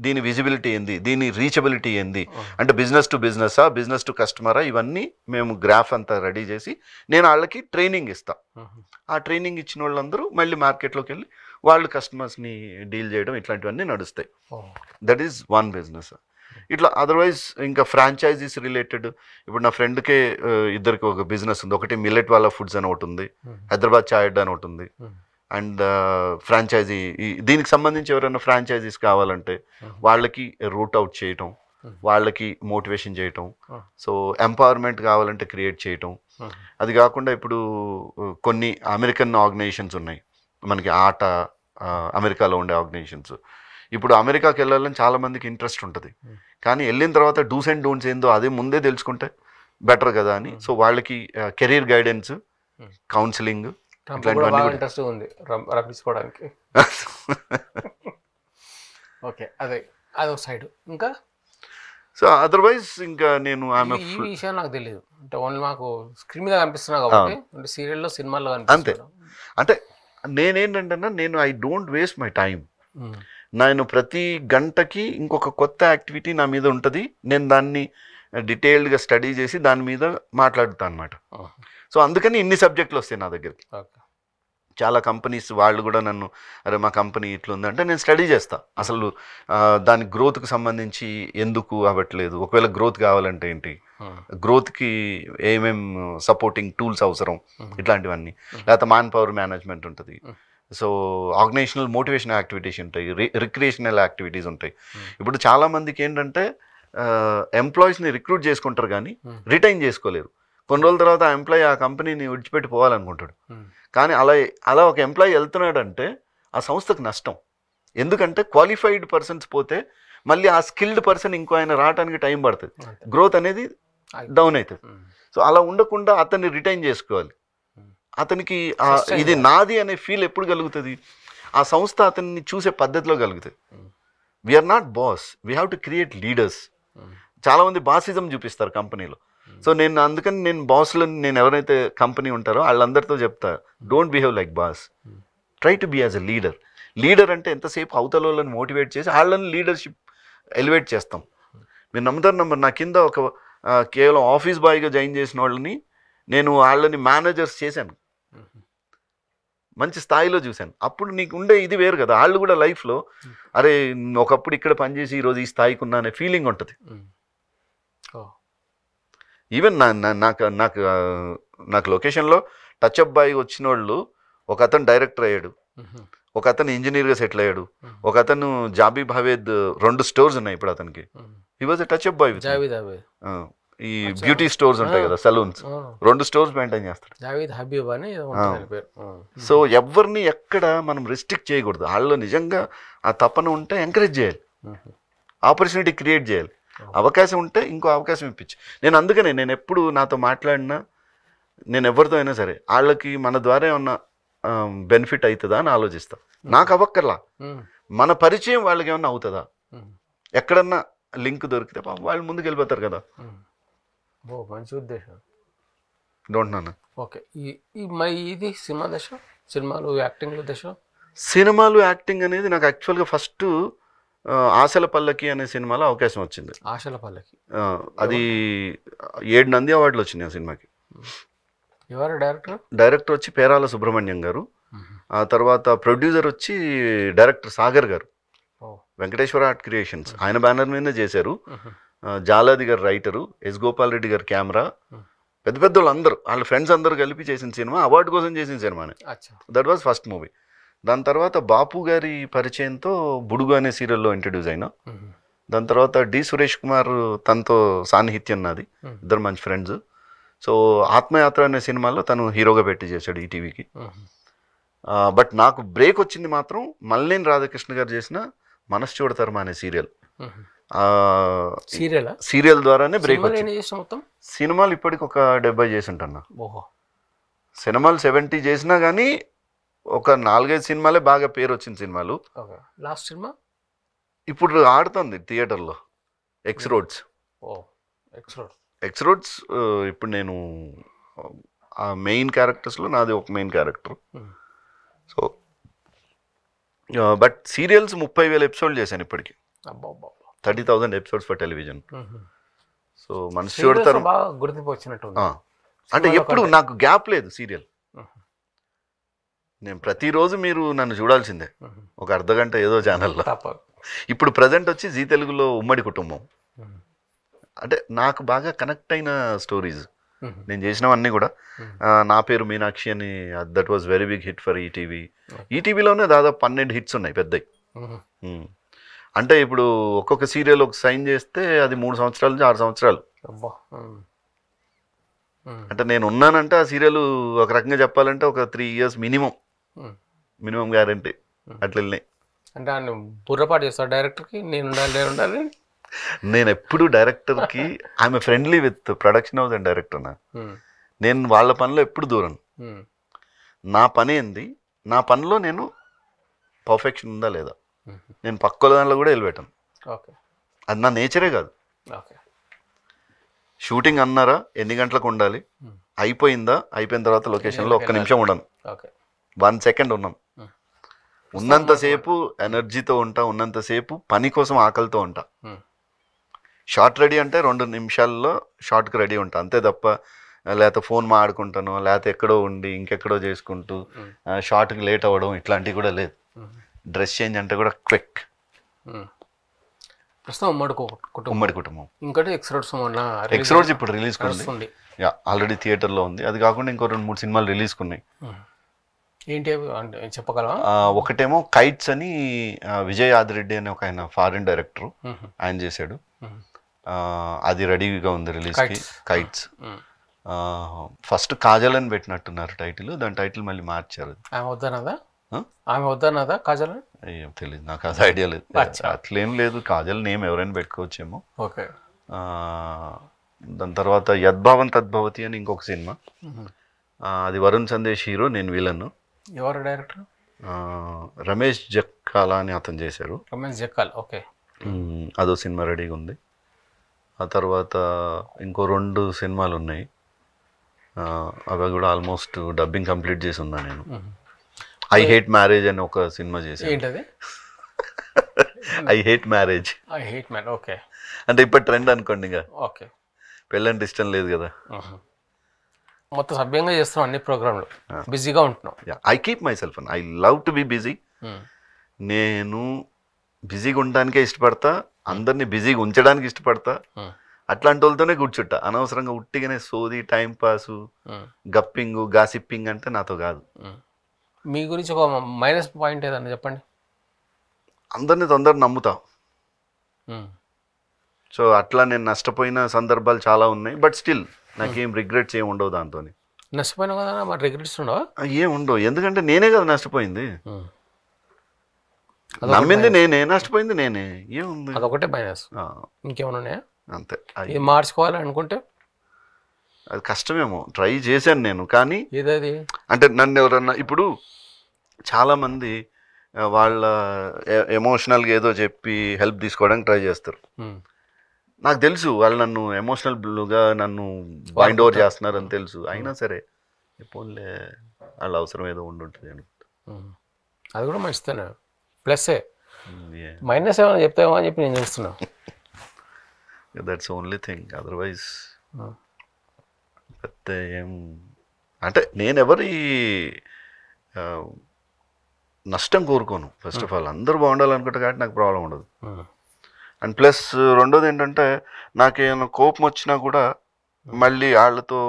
దీని విజిబిలిటీ ఏంది, దీని రీచబిలిటీ ఏంది, అంటే బిజినెస్ టు బిజినెసా, బిజినెస్ టు కస్టమరా, ఇవన్నీ మేము గ్రాఫ్ అంతా రెడీ చేసి నేను వాళ్ళకి ట్రైనింగ్ ఇస్తా. ఆ ట్రైనింగ్ ఇచ్చిన వాళ్ళందరూ మళ్ళీ మార్కెట్లోకి వెళ్ళి వాళ్ళు కస్టమర్స్ని డీల్ చేయడం, ఇట్లాంటివన్నీ నడుస్తాయి. That is one business. ఇట్లా అదర్వైజ్ ఇంకా ఫ్రాంచైజీస్ రిలేటెడ్, ఇప్పుడు నా ఫ్రెండ్కే ఇద్దరికి ఒక బిజినెస్ ఉంది. ఒకటి మిల్లెట్ వాలా ఫుడ్స్ అని ఒకటి ఉంది, హైదరాబాద్ చాయ్ అడ్డా అని ఒకటి ఉంది. అండ్ ఫ్రాంచైజీ, దీనికి సంబంధించి ఎవరైనా ఫ్రాంచైజీస్ కావాలంటే వాళ్ళకి రూట్ అవుట్ చేయటం, వాళ్ళకి మోటివేషన్ చేయటం, సో ఎంపవర్మెంట్ కావాలంటే క్రియేట్ చేయటం. అది కాకుండా ఇప్పుడు కొన్ని అమెరికన్ ఆర్గనైజేషన్స్ ఉన్నాయి మనకి, ఆట అమెరికాలో ఉండే ఆర్గనైజేషన్స్. ఇప్పుడు అమెరికాకి వెళ్ళాలని చాలామందికి ఇంట్రెస్ట్ ఉంటుంది, కానీ వెళ్ళిన తర్వాత డూస్ అండ్ డోంట్స్ ఏందో అదే ముందే తెలుసుకుంటే బెటర్ కదా అని. సో వాళ్ళకి కెరీర్ గైడెన్స్, కౌన్సిలింగ్, ఇంట్రెస్ట్ ఉంది రప్పించుకోవడానికి. ఓకే, అదే సైడ్. ఇంకా సో అదర్వైజ్ ఇంకా నేను ఈ విషయం నాకు తెలియదు, అంటే ఓన్లీ మాకు స్క్రీన్ మీద కనిపిస్తున్నా కాబట్టి, అంటే సీరియల్లో, సినిమాల్లో అంతే. అంటే నేనేంటంటే నేను I don't waste my time. నేను ప్రతి గంటకి ఇంకొక కొత్త యాక్టివిటీ నా మీద ఉంటుంది, నేను దాన్ని డీటెయిల్డ్గా స్టడీ చేసి దాని మీద మాట్లాడుతాను అనమాట. సో అందుకని ఇన్ని సబ్జెక్టులు వస్తాయి నా దగ్గరికి. చాలా కంపెనీస్ వాళ్ళు కూడా నన్ను, అరే మా కంపెనీ ఇట్లుందంటే నేను స్టడీ చేస్తా, అసలు దాని గ్రోత్కి సంబంధించి ఎందుకు అవ్వట్లేదు, ఒకవేళ గ్రోత్ కావాలంటే ఏంటి, గ్రోత్కి ఏమేం సపోర్టింగ్ టూల్స్ అవసరం, ఇట్లాంటివన్నీ. లేకపోతే మ్యాన్ పవర్ మేనేజ్మెంట్ ఉంటుంది, సో ఆర్గనైజేషనల్ మోటివేషన్ యాక్టివిటీస్ ఉంటాయి, రిక్రియేషనల్ యాక్టివిటీస్ ఉంటాయి. ఇప్పుడు చాలామందికి ఏంటంటే ఎంప్లాయీస్ని రిక్రూట్ చేసుకుంటారు కానీ రిటైన్ చేసుకోలేరు. కొన్ని రోజుల తర్వాత ఆ ఎంప్లాయీ ఆ కంపెనీని విడిచిపెట్టి పోవాలనుకుంటాడు, కానీ అలా ఒక ఎంప్లాయీ వెళ్తున్నాడంటే ఆ సంస్థకు నష్టం. ఎందుకంటే క్వాలిఫైడ్ పర్సన్స్ పోతే మళ్ళీ ఆ స్కిల్డ్ పర్సన్ ఇంకో ఆయన రావడానికి టైం పడుతుంది, గ్రోత్ అనేది డౌన్ అవుతుంది. సో అలా ఉండకుండా అతన్ని రిటైన్ చేసుకోవాలి. అతనికి ఇది నాది అనే ఫీల్ ఎప్పుడు కలుగుతుంది, ఆ సంస్థ అతన్ని చూసే పద్ధతిలో కలుగుతుంది. We are not boss, we have to create leaders. చాలామంది బాసిజం చూపిస్తారు కంపెనీలో. సో అందుకని నేను బాస్లను, నేను ఎవరైతే కంపెనీ ఉంటారో వాళ్ళందరితో చెప్తా, don't behave like boss, try to be as a leader. Leader అంటే ఎంతసేపు అవతల వాళ్ళని మోటివేట్ చేసి వాళ్ళని లీడర్షిప్ ఎలివేట్ చేస్తాం. మీరు నమ్ముతారు నా కింద ఒక కేవలం ఆఫీస్ బాయ్గా జాయిన్ చేసిన వాళ్ళని నేను వాళ్ళని మేనేజర్స్ చేశాను, మంచి స్థాయిలో చూశాను. అప్పుడు నీకు ఉండే ఇది వేరు కదా, వాళ్ళు కూడా లైఫ్లో అరే ఒకప్పుడు ఇక్కడ పనిచేసి ఈరోజు ఈ స్థాయికి ఉన్నా అనే ఫీలింగ్ ఉంటుంది. ఈవెన్ నాకు లొకేషన్లో టచ్అప్ బాయ్ వచ్చిన వాళ్ళు, ఒక అతను డైరెక్టర్ అయ్యాడు, ఒక అతను ఇంజనీర్గా సెటిల్ అయ్యాడు, ఒక అతను జాబీ భావేద్ 2 స్టోర్స్ ఉన్నాయి ఇప్పుడు అతనికి. He was a touch up boy. ఈ బ్యూటీ స్టోర్స్ ఉంటాయి కదా, సలూన్స్, 2 స్టోర్స్ మెయింటైన్ చేస్తాడు. జావేద్ హబీబ్ అని ఉంటుంది పేరు. సో ఎవరిని ఎక్కడ మనం రెస్ట్రిక్ట్ చేయకూడదు. వాళ్ళు నిజంగా ఆ తపన ఉంటే ఎంకరేజ్ చేయాలి, ఆపర్చునిటీ క్రియేట్ చేయాలి. అవకాశం ఉంటే ఇంకో అవకాశం ఇప్పించి. అందుకనే నేను ఎప్పుడు నాతో మాట్లాడినా, నేను ఎవరితో అయినా సరే వాళ్ళకి మన ద్వారా ఏమన్నా బెనిఫిట్ అవుతుందా అని ఆలోచిస్తా. నాకు అవ్వక్కర్లా, మన పరిచయం వాళ్ళకి ఏమన్నా అవుతుందా, ఎక్కడన్నా లింక్ దొరికితే వాళ్ళు ముందుకు వెళ్ళిపోతారు కదా. మంచి ఉద్దేశం. Don't know. ఓకే, మరి ఇది సినిమా దశ, సినిమాలు యాక్టింగ్ దశ. సినిమాలు యాక్టింగ్ అనేది నాకు యాక్చువల్గా ఫస్ట్ ఆశల పల్లకి అనే సినిమాలో అవకాశం వచ్చింది. ఆశల పల్లకి అది 7 నంది అవార్డులు వచ్చినాయి ఆ సినిమాకి. ఎవరు డైరెక్టర్? డైరెక్టర్ వచ్చి పేరాల సుబ్రహ్మణ్యం గారు. ఆ తర్వాత ప్రొడ్యూసర్ వచ్చి డైరెక్టర్ సాగర్ గారు, వెంకటేశ్వర ఆర్ట్ క్రియేషన్స్, ఆయన బ్యానర్ మీదనే చేశారు. జాలాది గారు రైటరు, ఎస్ గోపాల్ రెడ్డి గారు కెమెరా, పెద్ద పెద్ద వాళ్ళు అందరూ, వాళ్ళ ఫ్రెండ్స్ అందరూ కలిపి చేసిన సినిమా, అవార్డు కోసం చేసిన సినిమానే. That was first movie. దాని తర్వాత బాపు గారి పరిచయంతో బుడుగు అనే సీరియల్లో ఇంట్రడ్యూస్ అయినా. దాని తర్వాత డి సురేష్ కుమార్, తనతో సాన్నిహిత్యం నాది, ఇద్దరు మంచి ఫ్రెండ్స్. సో ఆత్మయాత్ర అనే సినిమాలో తను హీరోగా పెట్టి చేశాడు ఈటీవీకి. బట్ నాకు బ్రేక్ వచ్చింది మాత్రం మల్లేని రాధాకృష్ణ గారు చేసిన మనసు చూడతారమా అనే సీరియల్. సీరియల్ ద్వారానే బ్రేక్ వచ్చింది. సినిమాలు ఇప్పటికి ఒక 70 చేసి ఉంటాను. సినిమాలు 70 చేసినా కానీ ఒక 4-5 సినిమాలే బాగా పేరు వచ్చిన సినిమాలు. లాస్ట్ సినిమా ఇప్పుడు ఆడుతుంది థియేటర్లో, ఎక్స్ రోడ్స్. ఇప్పుడు నేను ఆ మెయిన్ క్యారెక్టర్స్లో నాది ఒక main character. So but serials 30,000 ఎపిసోడ్లు చేశాను ఇప్పటికి. 30,000 ఎపిసోడ్స్ ఫర్ టెలివిజన్. సో మనసు చూడతారు గుర్తింపు వచ్చినట్టు. అంటే ఎప్పుడు నాకు గ్యాప్ లేదు సీరియల్. నేను ప్రతిరోజు మీరు నన్ను చూడాల్సిందే, ఒక అర్ధగంట ఏదో ఛానల్లో. ఇప్పుడు ప్రజెంట్ వచ్చి జీ తెలుగులో ఉమ్మడి కుటుంబం. అంటే నాకు బాగా కనెక్ట్ అయిన స్టోరీస్ నేను చేసినవన్నీ కూడా. నా పేరు మీనాక్షి అని, that was very big hit for ETV. ఈటీవీలోనే దాదాపు 12 హిట్స్ ఉన్నాయి పెద్దవి. అంటే ఇప్పుడు ఒక్కొక్క సీరియల్ ఒక సైన్ చేస్తే అది 3 సంవత్సరాల నుంచి 6 సంవత్సరాలు. అంటే నేను ఉన్నానంటే ఆ సీరియల్ ఒక రకంగా చెప్పాలంటే ఒక 3 years మినిమం గ్యారంటీ అట్లా వెళ్ళినాయి. అంటే ఆయన బుర్రపాటు చేస్తాడు డైరెక్టర్కి, నేను ఉండాలి. నేను ఎప్పుడు డైరెక్టర్కి I'm friendly with production house and director. నేను వాళ్ళ పనిలో ఎప్పుడు దూరం. నా పని ఏంది, నా పనిలో నేను పర్ఫెక్షన్ ఉందా లేదా, నేను పక్కల దానిలో కూడా వెళ్ళిపెట్టాను. అది నా నేచరే కాదు. షూటింగ్ అన్నారా ఎన్ని గంటలకు ఉండాలి, అయిపోయిందా, అయిపోయిన తర్వాత లొకేషన్లో 1 నిమిషం ఉండను, 1 సెకండ్ ఉన్నాను. ఉన్నంతసేపు ఎనర్జీతో ఉంటా, ఉన్నంతసేపు పని కోసం ఆకలితో ఉంటా. షార్ట్ రెడీ అంటే 2 నిమిషాల్లో షార్ట్కి రెడీ ఉంటా అంతే తప్ప, లేకపోతే ఫోన్ మాడుకుంటాను, లేకపోతే ఎక్కడో ఉండి ఇంకెక్కడో చేసుకుంటూ షార్ట్కి లేట్ అవ్వడం ఇట్లాంటివి కూడా లేదు. డ్రెస్ చేంజ్ అంటే కూడా క్విక్. ప్రస్తుతం ఉమ్మడి కుటుంబం ఇంకోటి ఎక్స్ రోడ్స్ ఇప్పుడు రిలీజ్ ఉంది. ఆల్రెడీ థియేటర్లో ఉంది. అది కాకుండా ఇంకో 2-3 సినిమాలు రిలీజ్ ఉన్నాయి. ఏంటి అంటే చెప్పగలవా? ఒకటేమో కైట్స్ అని విజయ్ ఆదిరెడ్డి అని ఒక ఆయన ఫారిన్ డైరెక్టర్, ఆయన చేశాడు. అది రెడీగా ఉంది రిలీజ్కి. కైట్స్ ఫస్ట్ కాజల్ అని పెట్టినట్టున్నారు టైటిల్, దాని టైటిల్ మళ్ళీ మార్చారు. ఆమె వద్దన్నదా కాజల్? ఏం తెలియదు నాకు, అది ఐడియా లేదు. అట్లేం లేదు, కాజల్ నేమ్ ఎవరైనా పెట్టుకోవచ్చేమో. దాని తర్వాత యద్భావం తద్భవతి అని ఇంకొక సినిమా, అది వరుణ్ సందేశ్ హీరో, నేను విలన్. ఎవరు డైరెక్టర్? రమేష్ జక్కాల అని అతను చేశారు. రమేష్ జక్కాల్, ఓకే. అదో సినిమా రెడీగా ఉంది. ఆ తర్వాత ఇంకో 2 సినిమాలు ఉన్నాయి, అవి కూడా ఆల్మోస్ట్ డబ్బింగ్ కంప్లీట్ చేసి ఉన్నా నేను. ఐ హేట్ మ్యారేజ్ అని ఒక సినిమా చేశాను. ఏంటది? I hate marriage. ఓకే. అంటే ఇప్పుడు ట్రెండ్ అనుకోండి, ఇంకా ఓకే, పెళ్ళంటే ఇష్టం లేదు కదా. మొత్తం సభ్యంగా చేస్తున్నాం, అన్ని ప్రోగ్రాంలు బిజీగా ఉంటున్నాం. I keep my self, I love to be busy. నేను బిజీగా ఉండడానికే ఇష్టపడతా, అందరినీ బిజీగా ఉంచడానికి ఇష్టపడతా. అట్లాంటి వాళ్ళతోనే కూర్చుంటా. అనవసరంగా ఉట్టిగానే సోది, టైం పాసు, గప్పింగ్, గాసిప్పింగ్ అంటే నాతో కాదు. మీ గురించి ఒక మైనస్ పాయింట్ ఏదన్నా చెప్పండి. అందరినీ తొందరగా నమ్ముతా. సో అట్లా నేను నష్టపోయిన సందర్భాలు చాలా ఉన్నాయి. బట్ స్టిల్ నాకేం రిగ్రెట్స్ ఏమి ఉండవు దాంతో. నష్టపోయినా కదా మరి రిగ్రెట్స్ ఉండవా? ఏం ఉండవు, ఎందుకంటే నేనే కదా నష్టపోయింది. నమ్మింది నేనే, నష్టపోయింది నేనే. ఏముంది, అదొకటే మైనస్. ఇంకేమైనా ఉన్నాయా? అంతే. అది మార్చుకోవాలి అనుకుంటే అది కష్టమేమో, ట్రై చేశాను నేను. కానీ ఏదది అంటే నన్ను ఎవరన్నా ఇప్పుడు చాలామంది వాళ్ళ ఎమోషనల్గా ఏదో చెప్పి హెల్ప్ తీసుకోవడానికి ట్రై చేస్తారు. నాకు తెలుసు వాళ్ళు నన్ను ఎమోషనల్గా నన్ను బైండ్ ఓవర్ చేస్తున్నారు అని తెలుసు. అయినా సరే పోన్లే వాళ్ళ అవసరం ఏదో ఉండుంటుంది అనుకుంటా. అది కూడా మంచిదేనా, ప్లస్సే. మైనస్ ఏమైనా చెప్తామో అని చెప్పి నేను చూస్తున్నా. That's only thing. అదర్వైజ్ పెద్ద ఏం అంటే నేను ఎవరి నష్టం కోరుకోను. ఫస్ట్ ఆఫ్ ఆల్ అందరూ బాగుండాలనుకుంటే కాబట్టి నాకు ప్రాబ్లం ఉండదు. అండ్ ప్లస్ రెండోది ఏంటంటే నాకేమైనా కోపం వచ్చినా కూడా మళ్ళీ వాళ్ళతో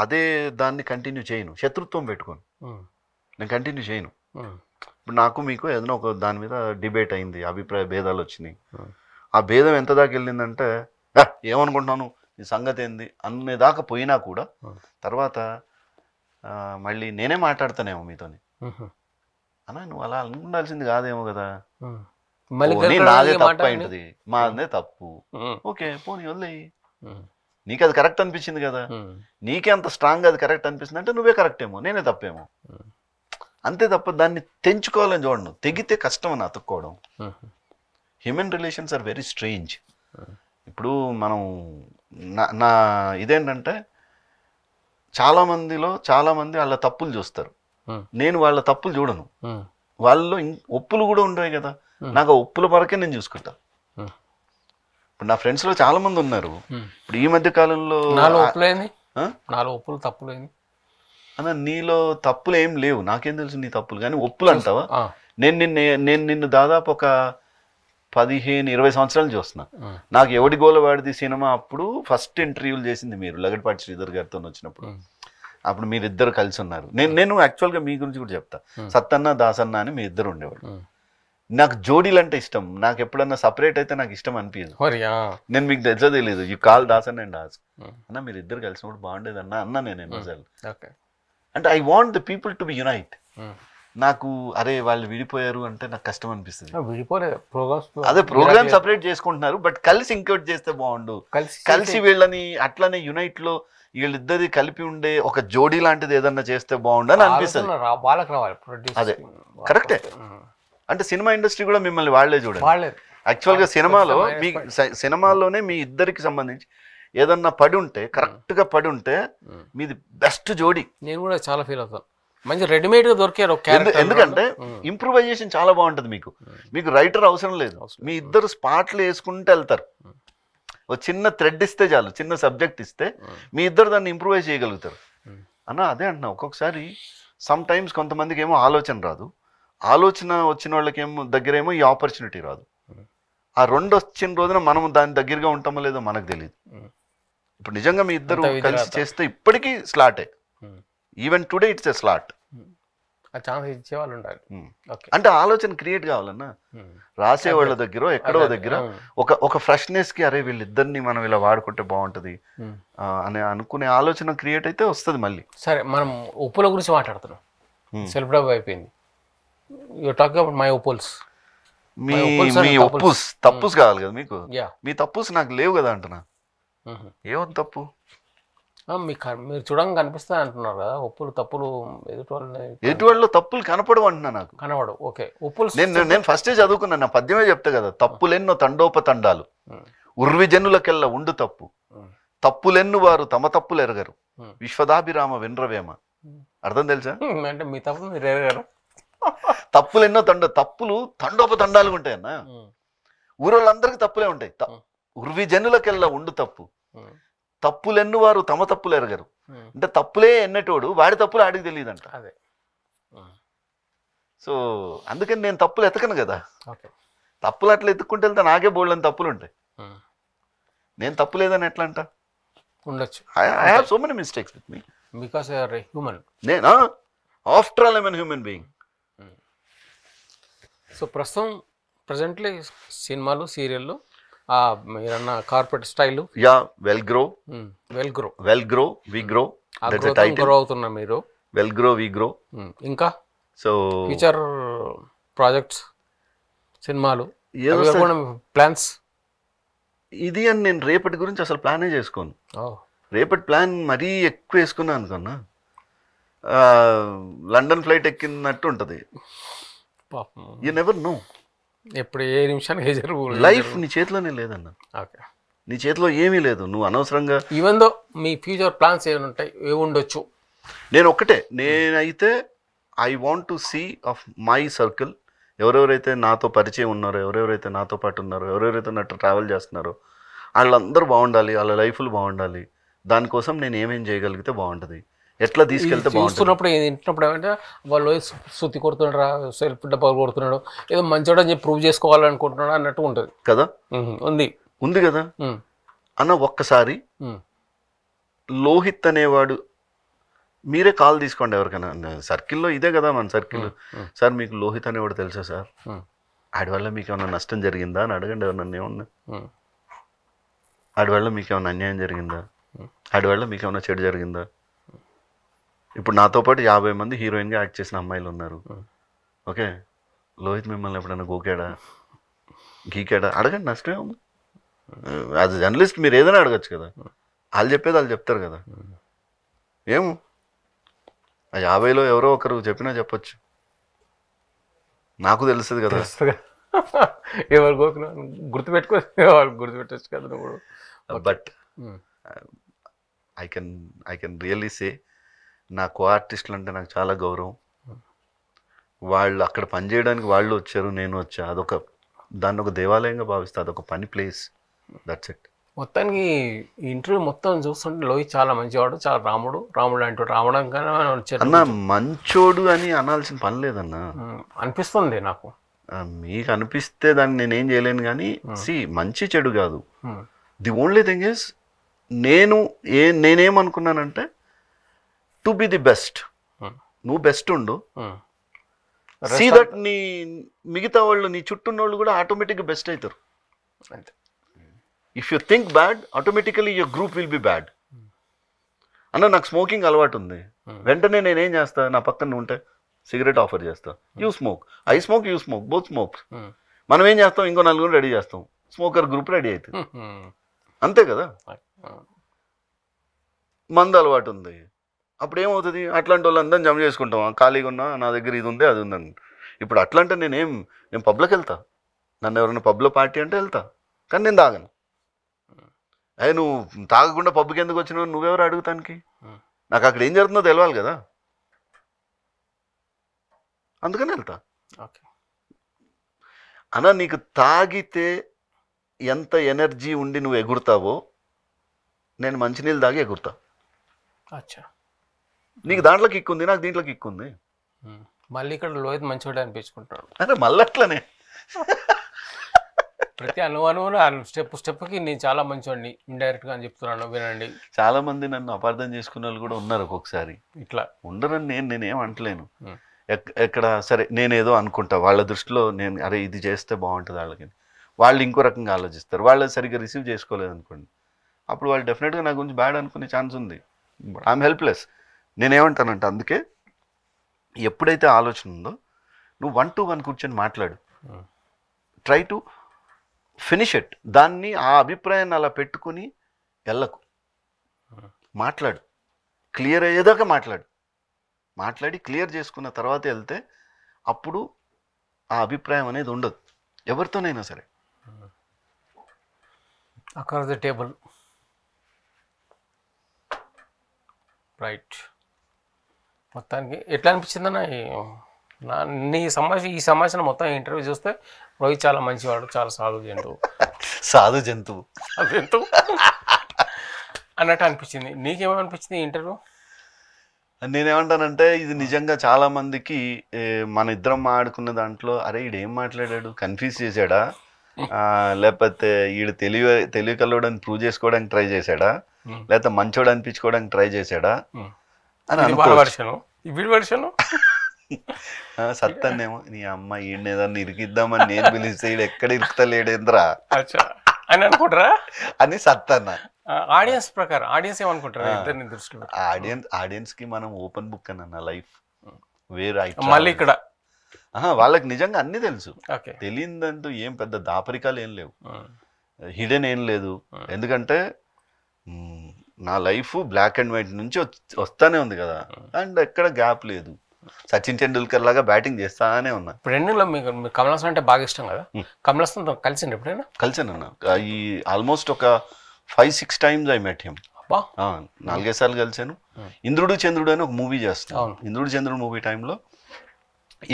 అదే దాన్ని కంటిన్యూ చేయను, శత్రుత్వం పెట్టుకోను, నేను కంటిన్యూ చేయను. ఇప్పుడు నాకు మీకు ఏదైనా ఒక దాని మీద డిబేట్ అయింది, అభిప్రాయ భేదాలు వచ్చినాయి. ఆ భేదం ఎంత దాకా వెళ్ళిందంటే ఏమనుకుంటున్నాను నీ సంగతి ఏంది అనేదాకా పోయినా కూడా తర్వాత మళ్ళీ నేనే మాట్లాడతానేమో మీతోని, అన్నా నువ్వు అలా ఉండాల్సింది కాదేమో కదా, నాదే తప్పు అయింటది, మాదే తప్పు, ఓకే పోనీ వదిలేయి, నీకు అది కరెక్ట్ అనిపించింది కదా, నీకే అంత స్ట్రాంగ్ అది కరెక్ట్ అనిపిస్తుంది అంటే నువ్వే కరెక్ట్ ఏమో నేనే తప్పేమో, అంతే తప్ప దాన్ని తెంచుకోవాలని చూడను. తెగితే కష్టం అని అతుక్కోవడం. Human relations are very strange. ఇప్పుడు మనం నా ఇదేంటంటే చాలామంది వాళ్ళ తప్పులు చూస్తారు, నేను వాళ్ళ తప్పులు చూడను. వాళ్ళలో ఒప్పులు కూడా ఉండవు కదా, నాకు ఆ ఒప్పుల వరకే నేను చూసుకుంటా. ఇప్పుడు నా ఫ్రెండ్స్లో చాలా మంది ఉన్నారు. ఇప్పుడు ఈ మధ్య కాలంలో ఒప్పులు తప్పులేని అన్న నీలో తప్పులు ఏం లేవు, నాకేం తెలుసు నీ తప్పులు, కానీ ఒప్పులు అంటావా? నేను నిన్ను దాదాపు ఒక 15-20 సంవత్సరాలు చూస్తున్నా. నాకు ఎవడి గోలవాడిది సినిమా అప్పుడు ఫస్ట్ ఇంటర్వ్యూలు చేసింది మీరు, లగడపాటి శ్రీధర్ గారితో వచ్చినప్పుడు. అప్పుడు మీరిద్దరు కలిసి ఉన్నారు. నేను యాక్చువల్గా మీ గురించి కూడా చెప్తా, సత్తన్న దాసన్న అని మీ ఇద్దరు ఉండేవాడు. నాకు జోడీలు అంటే ఇష్టం, నాకు ఎప్పుడన్నా సపరేట్ అయితే నాకు ఇష్టం అనిపించదు. నేను మీకు తెలుసో తెలియదు, you call Dasan and Das అన్న, మీరు ఇద్దరు కలిసినప్పుడు బాగుండేది అన్నా నేను ఎన్నోసార్లు. అంటే I want the people to be unite. నాకు అరే వాళ్ళు విడిపోయారు అంటే నాకు కష్టం అనిపిస్తుంది. అదే ప్రోగ్రామ్ సపరేట్ చేసుకుంటున్నారు, బట్ కలిసి ఇంకోటి చేస్తే బాగుండు, కలిసి వీళ్ళని అట్లానే యునైట్ లో వీళ్ళిద్దరి కలిపి ఉండే ఒక జోడీ లాంటిది ఏదన్నా చేస్తే బాగుండు అని అనిపిస్తుంది. అదే కరెక్టే. అంటే సినిమా ఇండస్ట్రీ కూడా మిమ్మల్ని వాళ్లే చూడండి. యాక్చువల్గా సినిమాలోనే మీ ఇద్దరికి సంబంధించి ఏదన్నా పడి ఉంటే, కరెక్ట్ గా పడి ఉంటే మీది బెస్ట్ జోడీ. నేను కూడా చాలా ఫీల్ అవుతాను. మంచి రెడీమేడ్ గా దొరికారు. ఎందుకంటే ఇంప్రూవైజేషన్ చాలా బాగుంటది. మీకు రైటర్ అవసరం లేదు, మీ ఇద్దరు స్పాట్లు వేసుకుంటూ వెళ్తారు. ఒక చిన్న థ్రెడ్ ఇస్తే చాలు, చిన్న సబ్జెక్ట్ ఇస్తే మీ ఇద్దరు దాన్ని ఇంప్రూవైజ్ చేయగలుగుతారు అన్న. అదే అంటున్నా, ఒక్కొక్కసారి సమ్ టైమ్స్ కొంతమందికి ఏమో ఆలోచన రాదు, ఆలోచన వచ్చిన వాళ్ళకేమో దగ్గరేమో ఈ ఆపర్చునిటీ రాదు. ఆ రెండు వచ్చిన రోజున మనం దాని దగ్గరగా ఉంటామో లేదో మనకు తెలియదు. ఇప్పుడు నిజంగా మీ ఇద్దరు కలిసి చేస్తే ఇప్పటికీ స్లాటే, even today it's a slot. అంటే ఆలోచన క్రియేట్ కావాలన్నా, రాసేవాళ్ళ దగ్గర ఎక్కడో దగ్గర ఒక ఫ్రెష్నెస్ కి అరే వీళ్ళిద్దరిని మనం ఇలా వాడుకుంటే బాగుంటది అని అనుకునే ఆలోచన క్రియేట్ అయితే వస్తుంది మళ్ళీ. సరే, మనం ఉప్పుల గురించి మాట్లాడుతున్నాం, సెల్ఫ్ డబ్ అయిపోయింది. మై ఉప్పుల్స్, మీ ఉప్పుస్ తప్పుస్ కావాలి కదా మీకు, మీ తప్పుస్ నాకు లేవు కదా అంటున్నా. ఏమో తప్పు మీరు చూడంగా కనిపిస్తా అంటున్నారు కదా, ఒప్పులు తప్పులు ఎదుటి వాళ్ళు తప్పులు కనపడవు అంటున్నా. నాకు కనపడవు. ఓకే, ఒప్పులు నేను ఫస్టే చదువుకున్నా, నా పద్యమే చెప్తా కదా, తప్పులెన్నో తండోపతండాలు ఉర్విజనులకెల్లా ఉండు తప్పు, తప్పులెన్ను వారు తమ తప్పులు ఎరగరు, విశ్వదాభిరామ వినరవేమ. అర్థం తెలుసా? అంటే మీ తప్పులు మీరు ఎరగరు. తప్పులెన్నో తప్పులు తండోపతండాలు ఉంటాయన్న. ఊరోళ్ళందరికీ తప్పులే ఉంటాయి. ఉర్విజనులకెల్లా ఉండు తప్పు, తప్పులెన్ను వారు తమ తప్పులు ఎరగరు. అంటే తప్పులే ఎన్నటోడు వాడి తప్పులు ఆడికి తెలియదంట. సో అందుకని నేను తప్పులు ఎతకను కదా. తప్పులు అట్లా ఎత్తుక్కుంటే వెళ్తే నాకే బోల్డని తప్పులు ఉంటాయి. నేను తప్పు లేదని ఎట్లా అంట ఉండొచ్చు. I have so many mistakes with me because you are a human. నేను after all I am a human being. So presently సినిమాలు సీరియల్లో మీరన్న carpet style yeah Wellgrow we grow grow అవుతున్నా మీరు వెల్ గ్రో వి గ్రో. ఇంకా so future projects సినిమాలు plans ఇది అని నేను రేపటి గురించి అసలు ప్లానే చేసుకోను. రేపటి ప్లాన్ మరీ ఎక్కువ వేసుకున్నా అనుకున్నా లండన్ ఫ్లైట్ ఎక్కినట్టు ఉంటుంది. యూ నెవర్ నో ఎప్పుడు ఏ నిమిషానికి లైఫ్ నీ చేతిలోనే లేదన్న. నీ చేతిలో ఏమీ లేదు. నువ్వు అనవసరంగా ఈవెన్ దో మీ ఫ్యూచర్ ప్లాన్స్ ఏమి ఉంటాయి ఏమి ఉండొచ్చు. నేను ఒక్కటే నేనైతే I want to see of my circle ఎవరెవరైతే నాతో పరిచయం ఉన్నారో ఎవరెవరైతే నాతో పాటు ఉన్నారో ఎవరెవరైతే నాతో ట్రావెల్ చేస్తున్నారో వాళ్ళందరూ బాగుండాలి, వాళ్ళ లైఫ్లు బాగుండాలి. దానికోసం నేను ఏమేం చేయగలిగితే బాగుంటుంది, ఎట్లా తీసుకెళ్తే బాగుంటున్నప్పుడు తింటున్నప్పుడు ఏమంటే వాళ్ళు సుత్తి కొడుతున్నాడు సెల్ఫ్ డబ్బా కొడుతున్నాడు ఏదో మంచిగా అని చెప్పి ప్రూవ్ చేసుకోవాలనుకుంటున్నాడు అన్నట్టు ఉంటుంది కదా. ఉంది కదా అన్న. ఒక్కసారి లోహిత్ అనేవాడు మీరే కాల్ తీసుకోండి ఎవరికైనా సర్కిల్లో, ఇదే కదా మన సర్కిల్. సార్ మీకు లోహిత్ అనేవాడు తెలుసా సార్, ఆడి వల్ల మీకు ఏమైనా నష్టం జరిగిందా అని అడగండి. ఎవరన్నా ఏమన్నా ఆడి వల్ల మీకు ఏమైనా అన్యాయం జరిగిందా, ఆడి వల్ల మీకు ఏమైనా చెడు జరిగిందా. ఇప్పుడు నాతో పాటు 50 మంది హీరోయిన్గా యాక్ట్ చేసిన అమ్మాయిలు ఉన్నారు. ఓకే, లోహిత్ మిమ్మల్ని ఎప్పుడైనా గోకాడా గీకాడా అడగండి, నష్టమే ఉంది. యాజ్ ఎ జర్నలిస్ట్ మీరు ఏదైనా అడగచ్చు కదా, వాళ్ళు చెప్పేది వాళ్ళు చెప్తారు కదా. ఏమో ఆ 50లో ఎవరో ఒకరు చెప్పినా చెప్పచ్చు, నాకు తెలుస్తుంది కదా. ఎవరు గోకినా గుర్తుపెట్టుకో, గుర్తుపెట్టచ్చు కదా నువ్వు. But I can really say నా కో ఆర్టిస్టులు అంటే నాకు చాలా గౌరవం. వాళ్ళు అక్కడ పనిచేయడానికి వాళ్ళు వచ్చారు, నేను వచ్చా. దాన్ని ఒక దేవాలయంగా భావిస్తా, అదొక పని ప్లేస్. That's it. మొత్తానికి ఈ ఇంటర్వ్యూ మొత్తం చూస్తుంటే లోహిత్ చాలా మంచివాడు, చాలా రాముడు అంటూ అన్న. మంచోడు అని అనాల్సిన పని లేదన్న అనిపిస్తుంది నాకు. మీకు అనిపిస్తే దాన్ని నేనేం చేయలేను కానీ మంచి చెడు కాదు. ది ఓన్లీ థింగ్ ఇస్ నేనేమనుకున్నానంటే టు బి ది బెస్ట్. నువ్వు బెస్ట్ ఉండు, సీ దట్ నీ మిగతా వాళ్ళు నీ చుట్టూ వాళ్ళు కూడా ఆటోమేటిక్గా బెస్ట్ అవుతారు. అంతే. If you think bad automatically your group will be bad. అన్న నాకు స్మోకింగ్ అలవాటు ఉంది, వెంటనే నేనేం చేస్తా, నా పక్కన ఉంటే సిగరెట్ ఆఫర్ చేస్తా. You smoke, I smoke, you smoke, both smoke. మనం ఏం చేస్తాం, ఇంకో నలుగురు రెడీ చేస్తాం, స్మోకర్ గ్రూప్ రెడీ అవుతుంది. అంతే కదా. మందు అలవాటు ఉంది, అప్పుడు ఏమవుతుంది, అట్లాంటి వాళ్ళు అందరం జమ చేసుకుంటాం. ఖాళీగా ఉన్నా నా దగ్గర ఇది ఉంది అది ఉందని. ఇప్పుడు అట్లా అంటే నేను పబ్లోకి వెళ్తా, నన్ను ఎవరైనా పబ్లో పార్టీ అంటే వెళ్తా, కానీ నేను తాగను. నువ్వు తాగకుండా పబ్కి ఎందుకు వచ్చినావు, నువ్వెవరు అడుగుతానికి, నాకు అక్కడ ఏం జరుగుతుందో తెలవాలి కదా, అందుకని వెళ్తా. అన్నా నీకు తాగితే ఎంత ఎనర్జీ ఉండి నువ్వు ఎగురుతావో నేను మంచినీళ్ళు తాగి ఎగురుతా. నీకు దాంట్లో కిక్ ఉంది, నాకు దీంట్లో కిక్ ఉంది. మళ్ళీ ఇక్కడ లోహిత్ మంచివాడు అనిపించుకుంటాడు. అరే మళ్ళీ అట్లనే ప్రతి అనుమానం స్టెప్కి నేను చాలా మంచివాడిని ఇండైరెక్ట్గా అని చెప్తున్నాను, వినండి. చాలా మంది నన్ను అపార్థం చేసుకునే వాళ్ళు కూడా ఉన్నారు ఒక్కొక్కసారి. ఇట్లా ఉండరని నేనేం అంటలేను. ఎక్కడ సరే నేనేదో అనుకుంటా, వాళ్ళ దృష్టిలో నేను అరే ఇది చేస్తే బాగుంటుంది వాళ్ళకి, వాళ్ళు ఇంకో రకంగా ఆలోచిస్తారు. వాళ్ళు సరిగ్గా రిసీవ్ చేసుకోలేదు అనుకోండి, అప్పుడు వాళ్ళు డెఫినెట్గా నా గురించి బ్యాడ్ అనుకునే ఛాన్స్ ఉంది. I'm helpless. నేనేమంటానంటే అందుకే ఎప్పుడైతే ఆలోచన ఉందో నువ్వు 1 to 1 కూర్చొని మాట్లాడు, ట్రై టు ఫినిష్ ఇట్. దాన్ని ఆ అభిప్రాయాన్ని అలా పెట్టుకుని వెళ్ళకు, మాట్లాడు, క్లియర్ అయ్యేదాకా మాట్లాడి క్లియర్ చేసుకున్న తర్వాత వెళ్తే అప్పుడు ఆ అభిప్రాయం అనేది ఉండదు ఎవరితోనైనా సరే. Across the table right. మొత్తానికి ఎట్లా అనిపించిందన్న ఈ సంభాషణ మొత్తం ఇంటర్వ్యూ చూస్తే రోహిత్ చాలా మంచివాడు, చాలా సాధు జంతువు అన్నట్టు అనిపించింది. నీకేమనిపించింది ఇంటర్వ్యూ? నేనేమంటానంటే ఇది నిజంగా చాలా మందికి మన ఇద్దరం ఆడుకున్న దాంట్లో అరే ఈడేం మాట్లాడాడు, కన్ఫ్యూజ్ చేశాడా, లేకపోతే ఈడు తెలివి కలవడానికి ప్రూవ్ చేసుకోవడానికి ట్రై చేశాడా, లేకపోతే మంచోడు అనిపించుకోవడానికి ట్రై చేశాడా అని అనుకోవచ్చు. సత్తన్నేమో నీ అమ్మ ఈయన ఏదన్నా ఇరికిద్దామని నేను పిలిస్తే ఈడు ఎక్కడ ఇరుకుతలేడేంద్రా అని అనుకుంటారా అని సత్తన్న. ఆడియన్స్ ప్రకారం ఆడియన్స్ ఏమనుకుంటారు ఇద్దరిని దృష్టిలో? ఆడియన్స్ కి మనం ఓపెన్ బుక్ అన్న లైఫ్ వేరే. మళ్ళీ ఇక్కడ వాళ్ళకి నిజంగా అన్ని తెలుసు. తెలియదంటూ ఏం పెద్ద దాపరికాలు ఏం లేవు, హిడెన్ ఏం లేదు. ఎందుకంటే నా లైఫ్ బ్లాక్ అండ్ వైట్ నుంచి వస్తానే ఉంది కదా, అండ్ ఎక్కడ గ్యాప్ లేదు. సచిన్ టెండూల్కర్ లాగా బ్యాటింగ్ చేస్తానే ఉన్నా. ఇప్పుడు ఎన్నిలో మీకు కమల్ హాసన్ అంటే బాగా ఇష్టం కదా, కమల్ హాసన్ కలిసిండి ఎప్పుడైనా? కలిసానన్నా. ఈ ఆల్మోస్ట్ ఒక 5-6 times ఐ మెట్ హిమ్. 4-5 సార్లు కలిసాను. ఇంద్రుడు చంద్రుడు అని ఒక మూవీ చేస్తాను. ఇంద్రుడు చంద్రుడు మూవీ టైంలో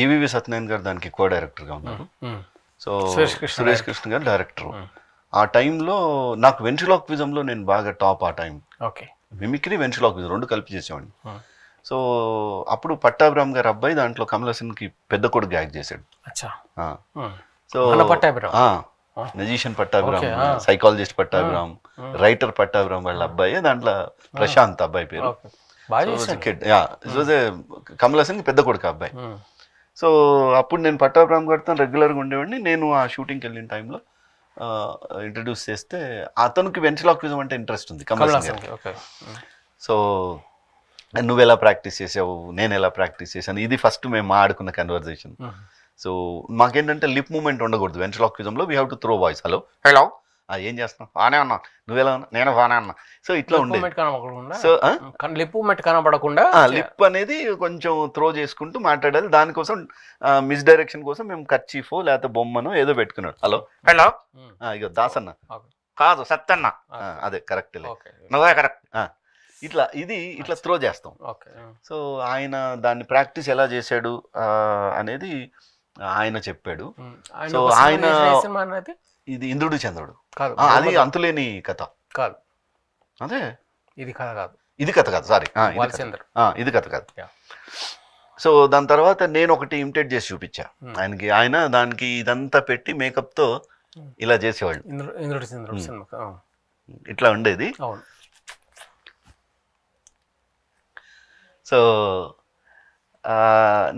ఏవివి సత్యనారాయణ గారు దానికి కో డైరెక్టర్గా ఉన్నారు. సో సురేష్ కృష్ణ గారు డైరెక్టర్. ఆ టైంలో నాకు వెంట్రిలాక్విజంలో నేను బాగా టాప్. ఆ టైం మిమిక్రీ వెంట్రిలాక్విజం 2 కలిపి చేసేవాడిని. సో అప్పుడు పట్టాభిరామ్ గారు అబ్బాయి దాంట్లో కమల్ హాసన్కి పెద్ద కొడుకు యాక్ట్ చేశాడు. So magician Pattabhiram, psychologist Pattabhiram, writer Pattabhiram వాళ్ళ అబ్బాయి, దాంట్లో ప్రశాంత్ అబ్బాయి పేరు. కమల్ హాసన్కి పెద్ద కొడుకు అబ్బాయి. సో అప్పుడు నేను పట్టాభిరామ్ గారితో రెగ్యులర్గా ఉండేవాడిని. నేను ఆ షూటింగ్కి వెళ్ళిన టైంలో ఇంట్రడ్యూస్ చేస్తే అతనికి వెంట్రిలాక్విజం అంటే ఇంట్రెస్ట్ ఉంది కమల్ హాసన్ గారికి. సో నువ్వు ఎలా ప్రాక్టీస్ చేసావు, నేను ఎలా ప్రాక్టీస్ చేశాను, ఇది ఫస్ట్ మేము ఆడుకున్న కన్వర్జేషన్. సో మాకేంటంటే లిప్ మూమెంట్ ఉండకూడదు వెంట్రిలాక్విజంలో. We have to throw voice. Hello hello ఏం చేస్తున్నావు, బాగానే ఉన్నా, నువ్వెలా ఉన్నా, నేను బాగానే ఉన్నా. సో ఇట్లా ఉండేది. సో లిప్ మూమెంట్ కనబడకుండా లిప్ అనేది కొంచెం త్రో చేసుకుంటూ మాట్లాడాలి. దానికోసం మిస్డైరెక్షన్ కోసం మేము కర్చీఫో లేకపోతే బొమ్మనో ఏదో పెట్టుకున్నాడు. హలో హలో ఇగో దాసన్న కాదు సత్తన్న, అదే కరెక్ట్, నువ్వే కరెక్ట్, ఇట్లా ఇది ఇట్లా త్రో చేస్తాం. సో ఆయన దాన్ని ప్రాక్టీస్ ఎలా చేశాడు అనేది ఆయన చెప్పాడు. సో ఆయన ఇది ఇంద్రుడు చంద్రుడు అది అంతులేని కథ కాదు, అదే ఇది కథ కాదు, ఇది కథ కాదు, సారీ ఇది కథ కాదు. సో దాని తర్వాత నేను ఒకటి ఇమిటేట్ చేసి చూపించా ఆయనకి. ఆయన దానికి ఇదంతా పెట్టి మేకప్తో ఇలా చేసేవాళ్ళు. ఇట్లా ఉండేది. సో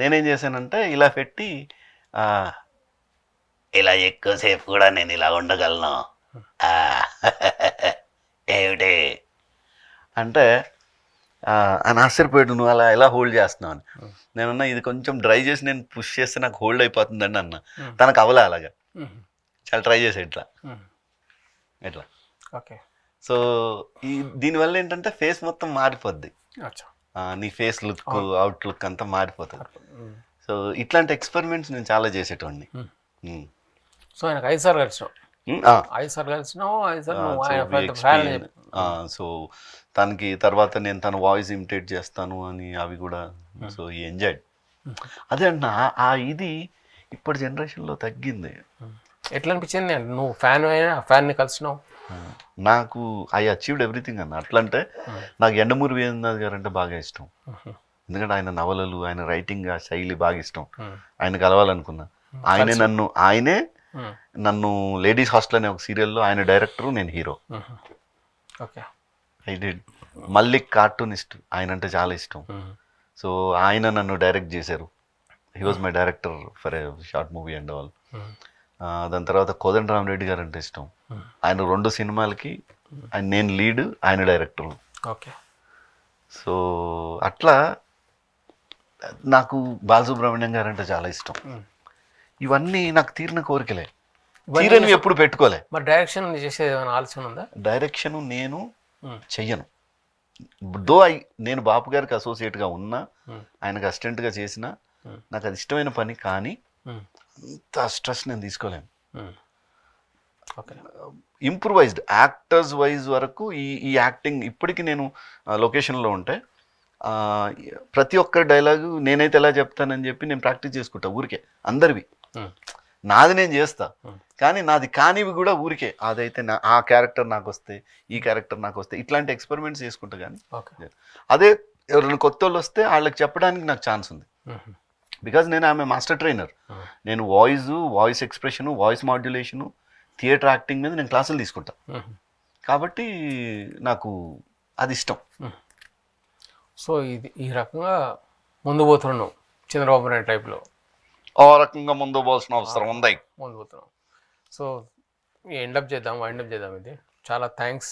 నేనేం చేశానంటే ఇలా పెట్టి ఇలా ఎక్కువసేపు కూడా నేను ఇలా ఉండగలను ఏమిటి అంటే అని ఆశ్చర్యపోయాడు, నువ్వు అలా ఎలా హోల్డ్ చేస్తున్నావు అని. నేనన్నా ఇది కొంచెం డ్రై చేసి నేను పుష్ చేస్తే నాకు హోల్డ్ అయిపోతుందండి అన్న. తనకు అవలే అలాగా, చాలా ట్రై చేసా ఇట్లా ఇట్లా. ఓకే. సో దీనివల్ల ఏంటంటే ఫేస్ మొత్తం మారిపోద్ది, నీ ఫేస్ లుక్ అవుట్లుక్ అంతా మారిపోతుంది. సో ఇట్లాంటి ఎక్స్పెరిమెంట్స్ నేను చాలా చేసేటోడిని. సో ఆయనకు 5 సార్లు కలిసినావు, 5 సార్లు కలిసినావు. సో తనకి తర్వాత నేను తన వాయిస్ ఇమిటేట్ చేస్తాను అని అవి కూడా. సో ఈ ఎంజాయ్డ్. అదే అన్న ఆ ఇది ఇప్పటి జనరేషన్లో తగ్గింది. ఎట్లా అనిపించింది నువ్వు ఫ్యాన్ అయినా ఫ్యాన్ని కలిసినావు? నాకు ఐ అచీవ్డ్ ఎవ్రీథింగ్ అన్న. అట్లా అంటే నాకు యండమూరి వీరేంద్రనాథ్ గారు అంటే బాగా ఇష్టం. ఎందుకంటే ఆయన నవలలు, ఆయన రైటింగ్ ఆ శైలి బాగా ఇష్టం. ఆయన కలవాలనుకున్నా. ఆయనే నన్ను లేడీస్ హాస్టల్ అనే ఒక సీరియల్లో ఆయన డైరెక్టరు, నేను hero. I did. Mallik cartoonist, ఆయన అంటే చాలా ఇష్టం. సో ఆయన నన్ను డైరెక్ట్ చేశారు. He was my director for a short movie and all. దాని తర్వాత కోదండరామరెడ్డి గారు అంటే ఇష్టం. ఆయన 2 సినిమాలకి నేను లీడ్, ఆయన డైరెక్టర్. ఓకే. సో అట్లా నాకు బాలసుబ్రహ్మణ్యం గారు అంటే చాలా ఇష్టం. ఇవన్నీ నాకు తీరిన కోరికలే, తీరని ఎప్పుడు పెట్టుకోలే. మరి డైరెక్షన్ చేసేది ఏమైనా ఆలోచన ఉందా? డైరెక్షన్ నేను చెయ్యను. నేను బాపు గారికి అసోసియేట్గా ఉన్నా, ఆయనకు అసిస్టెంట్గా చేసిన, నాకు అది ఇష్టమైన పని. కానీ అంత స్ట్రెస్ నేను తీసుకోలేను. ఇంప్రూవైజ్డ్ యాక్టర్స్ వైజ్ వరకు ఈ యాక్టింగ్ ఇప్పటికీ నేను లొకేషన్లో ఉంటే ప్రతి ఒక్క డైలాగు నేనైతే ఎలా చెప్తానని చెప్పి నేను ప్రాక్టీస్ చేసుకుంటా ఊరికే. అందరివి నాది నేను చేస్తా, కానీ నాది కానివి కూడా ఊరికే అదైతే ఆ క్యారెక్టర్ నాకు వస్తే, ఈ క్యారెక్టర్ నాకు వస్తే, ఇట్లాంటి ఎక్స్పెరిమెంట్స్ చేసుకుంటా. కానీ అదే ఎవరైనా కొత్త వాళ్ళు వస్తే వాళ్ళకి చెప్పడానికి నాకు ఛాన్స్ ఉంది. బికాజ్ నేను ఆమె మాస్టర్ ట్రైనర్. నేను voice expression, voice modulation, theatre acting మీద నేను క్లాసులు తీసుకుంటా. కాబట్టి నాకు అది ఇష్టం. సో ఇది ఈ రకంగా ముందు పోతున్నావు చంద్రబాబు నాయుడు టైప్లో. ఆ రకంగా ముందు పోవాల్సిన అవసరం ఉంది. ముందు పోతున్నావు. సో ఎండప్ చేద్దాం, వైండప్ చేద్దాం. ఇది చాలా థ్యాంక్స్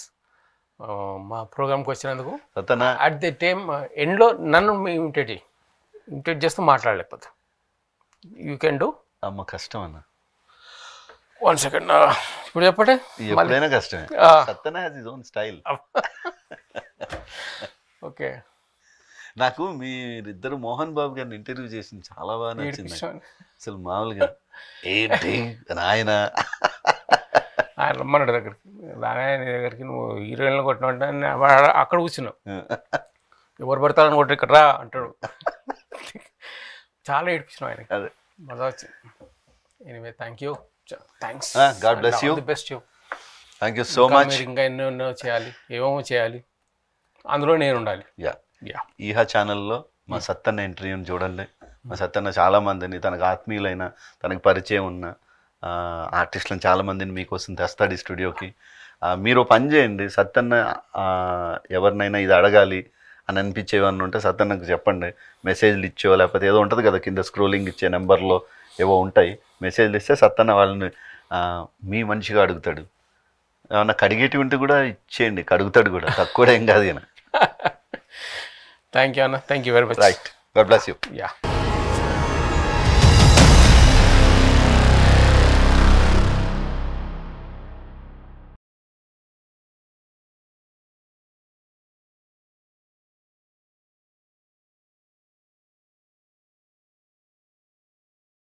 మా ప్రోగ్రామ్కి వచ్చినందుకు. సత్తనా అట్ ది టైం ఎండ్లో నన్ను ఇమిటేట్ చేస్తూ మాట్లాడలేకపోతే యూ కెన్ డూ. అమ్మ కష్టం అన్న. 1 సెకండ్ ఇప్పుడు చెప్పండి. ఎప్పుడైనా కష్టమే. సత్తనా has his own style. Okay. నాకు మీరిద్దరు మోహన్ బాబు గారిని ఇంటర్వ్యూ చేసింది చాలా బాగా నచ్చింది. అసలు మామూలుగా ఏంటి నాయన ఆయన రమ్మన్నాడు దగ్గరికి. రానాయ నీ దగ్గరికి నువ్వు హీరోయిన్లు కొట్టిన అక్కడ కూర్చున్నావు. ఎవరు పడతారని కొట్టి ఇక్కడ రా అంటాడు. చాలా ఏడిపించినావు ఆయనకి. అదే మజా వచ్చింది. Anyway thank you. Thanks. God bless you. The best you. Thank you so much. మీరు ఇంకా ఎన్నో చేయాలి, ఏమేమో చేయాలి, అందులో నేను ఉండాలి. ఈహా ఛానల్లో మా సత్తన్న ఇంటర్వ్యూని చూడండి. మా సత్తన్న చాలామందిని తనకు ఆత్మీయులైన తనకు పరిచయం ఉన్న ఆర్టిస్టులను చాలామందిని మీకోసం తెస్తాడు ఈ స్టూడియోకి. మీరు పని చేయండి, సత్తన్న ఎవరినైనా ఇది అడగాలి అని అనిపించేవన్నీ ఉంటే సత్తన్నకు చెప్పండి. మెసేజ్లు ఇచ్చో లేకపోతే ఏదో ఉంటుంది కదా కింద స్క్రోలింగ్ ఇచ్చే నెంబర్లో ఏవో ఉంటాయి, మెసేజ్లు ఇస్తే సత్తన్న వాళ్ళని మీ మనిషిగా అడుగుతాడు. ఏమన్నా కడిగేటివి ఉంటే కూడా ఇచ్చేయండి, కడుగుతాడు కూడా, తక్కువ ఏం కాదు. థ్యాంక్ యూ అన్న. Thank you very much. Right. God bless you. Yeah.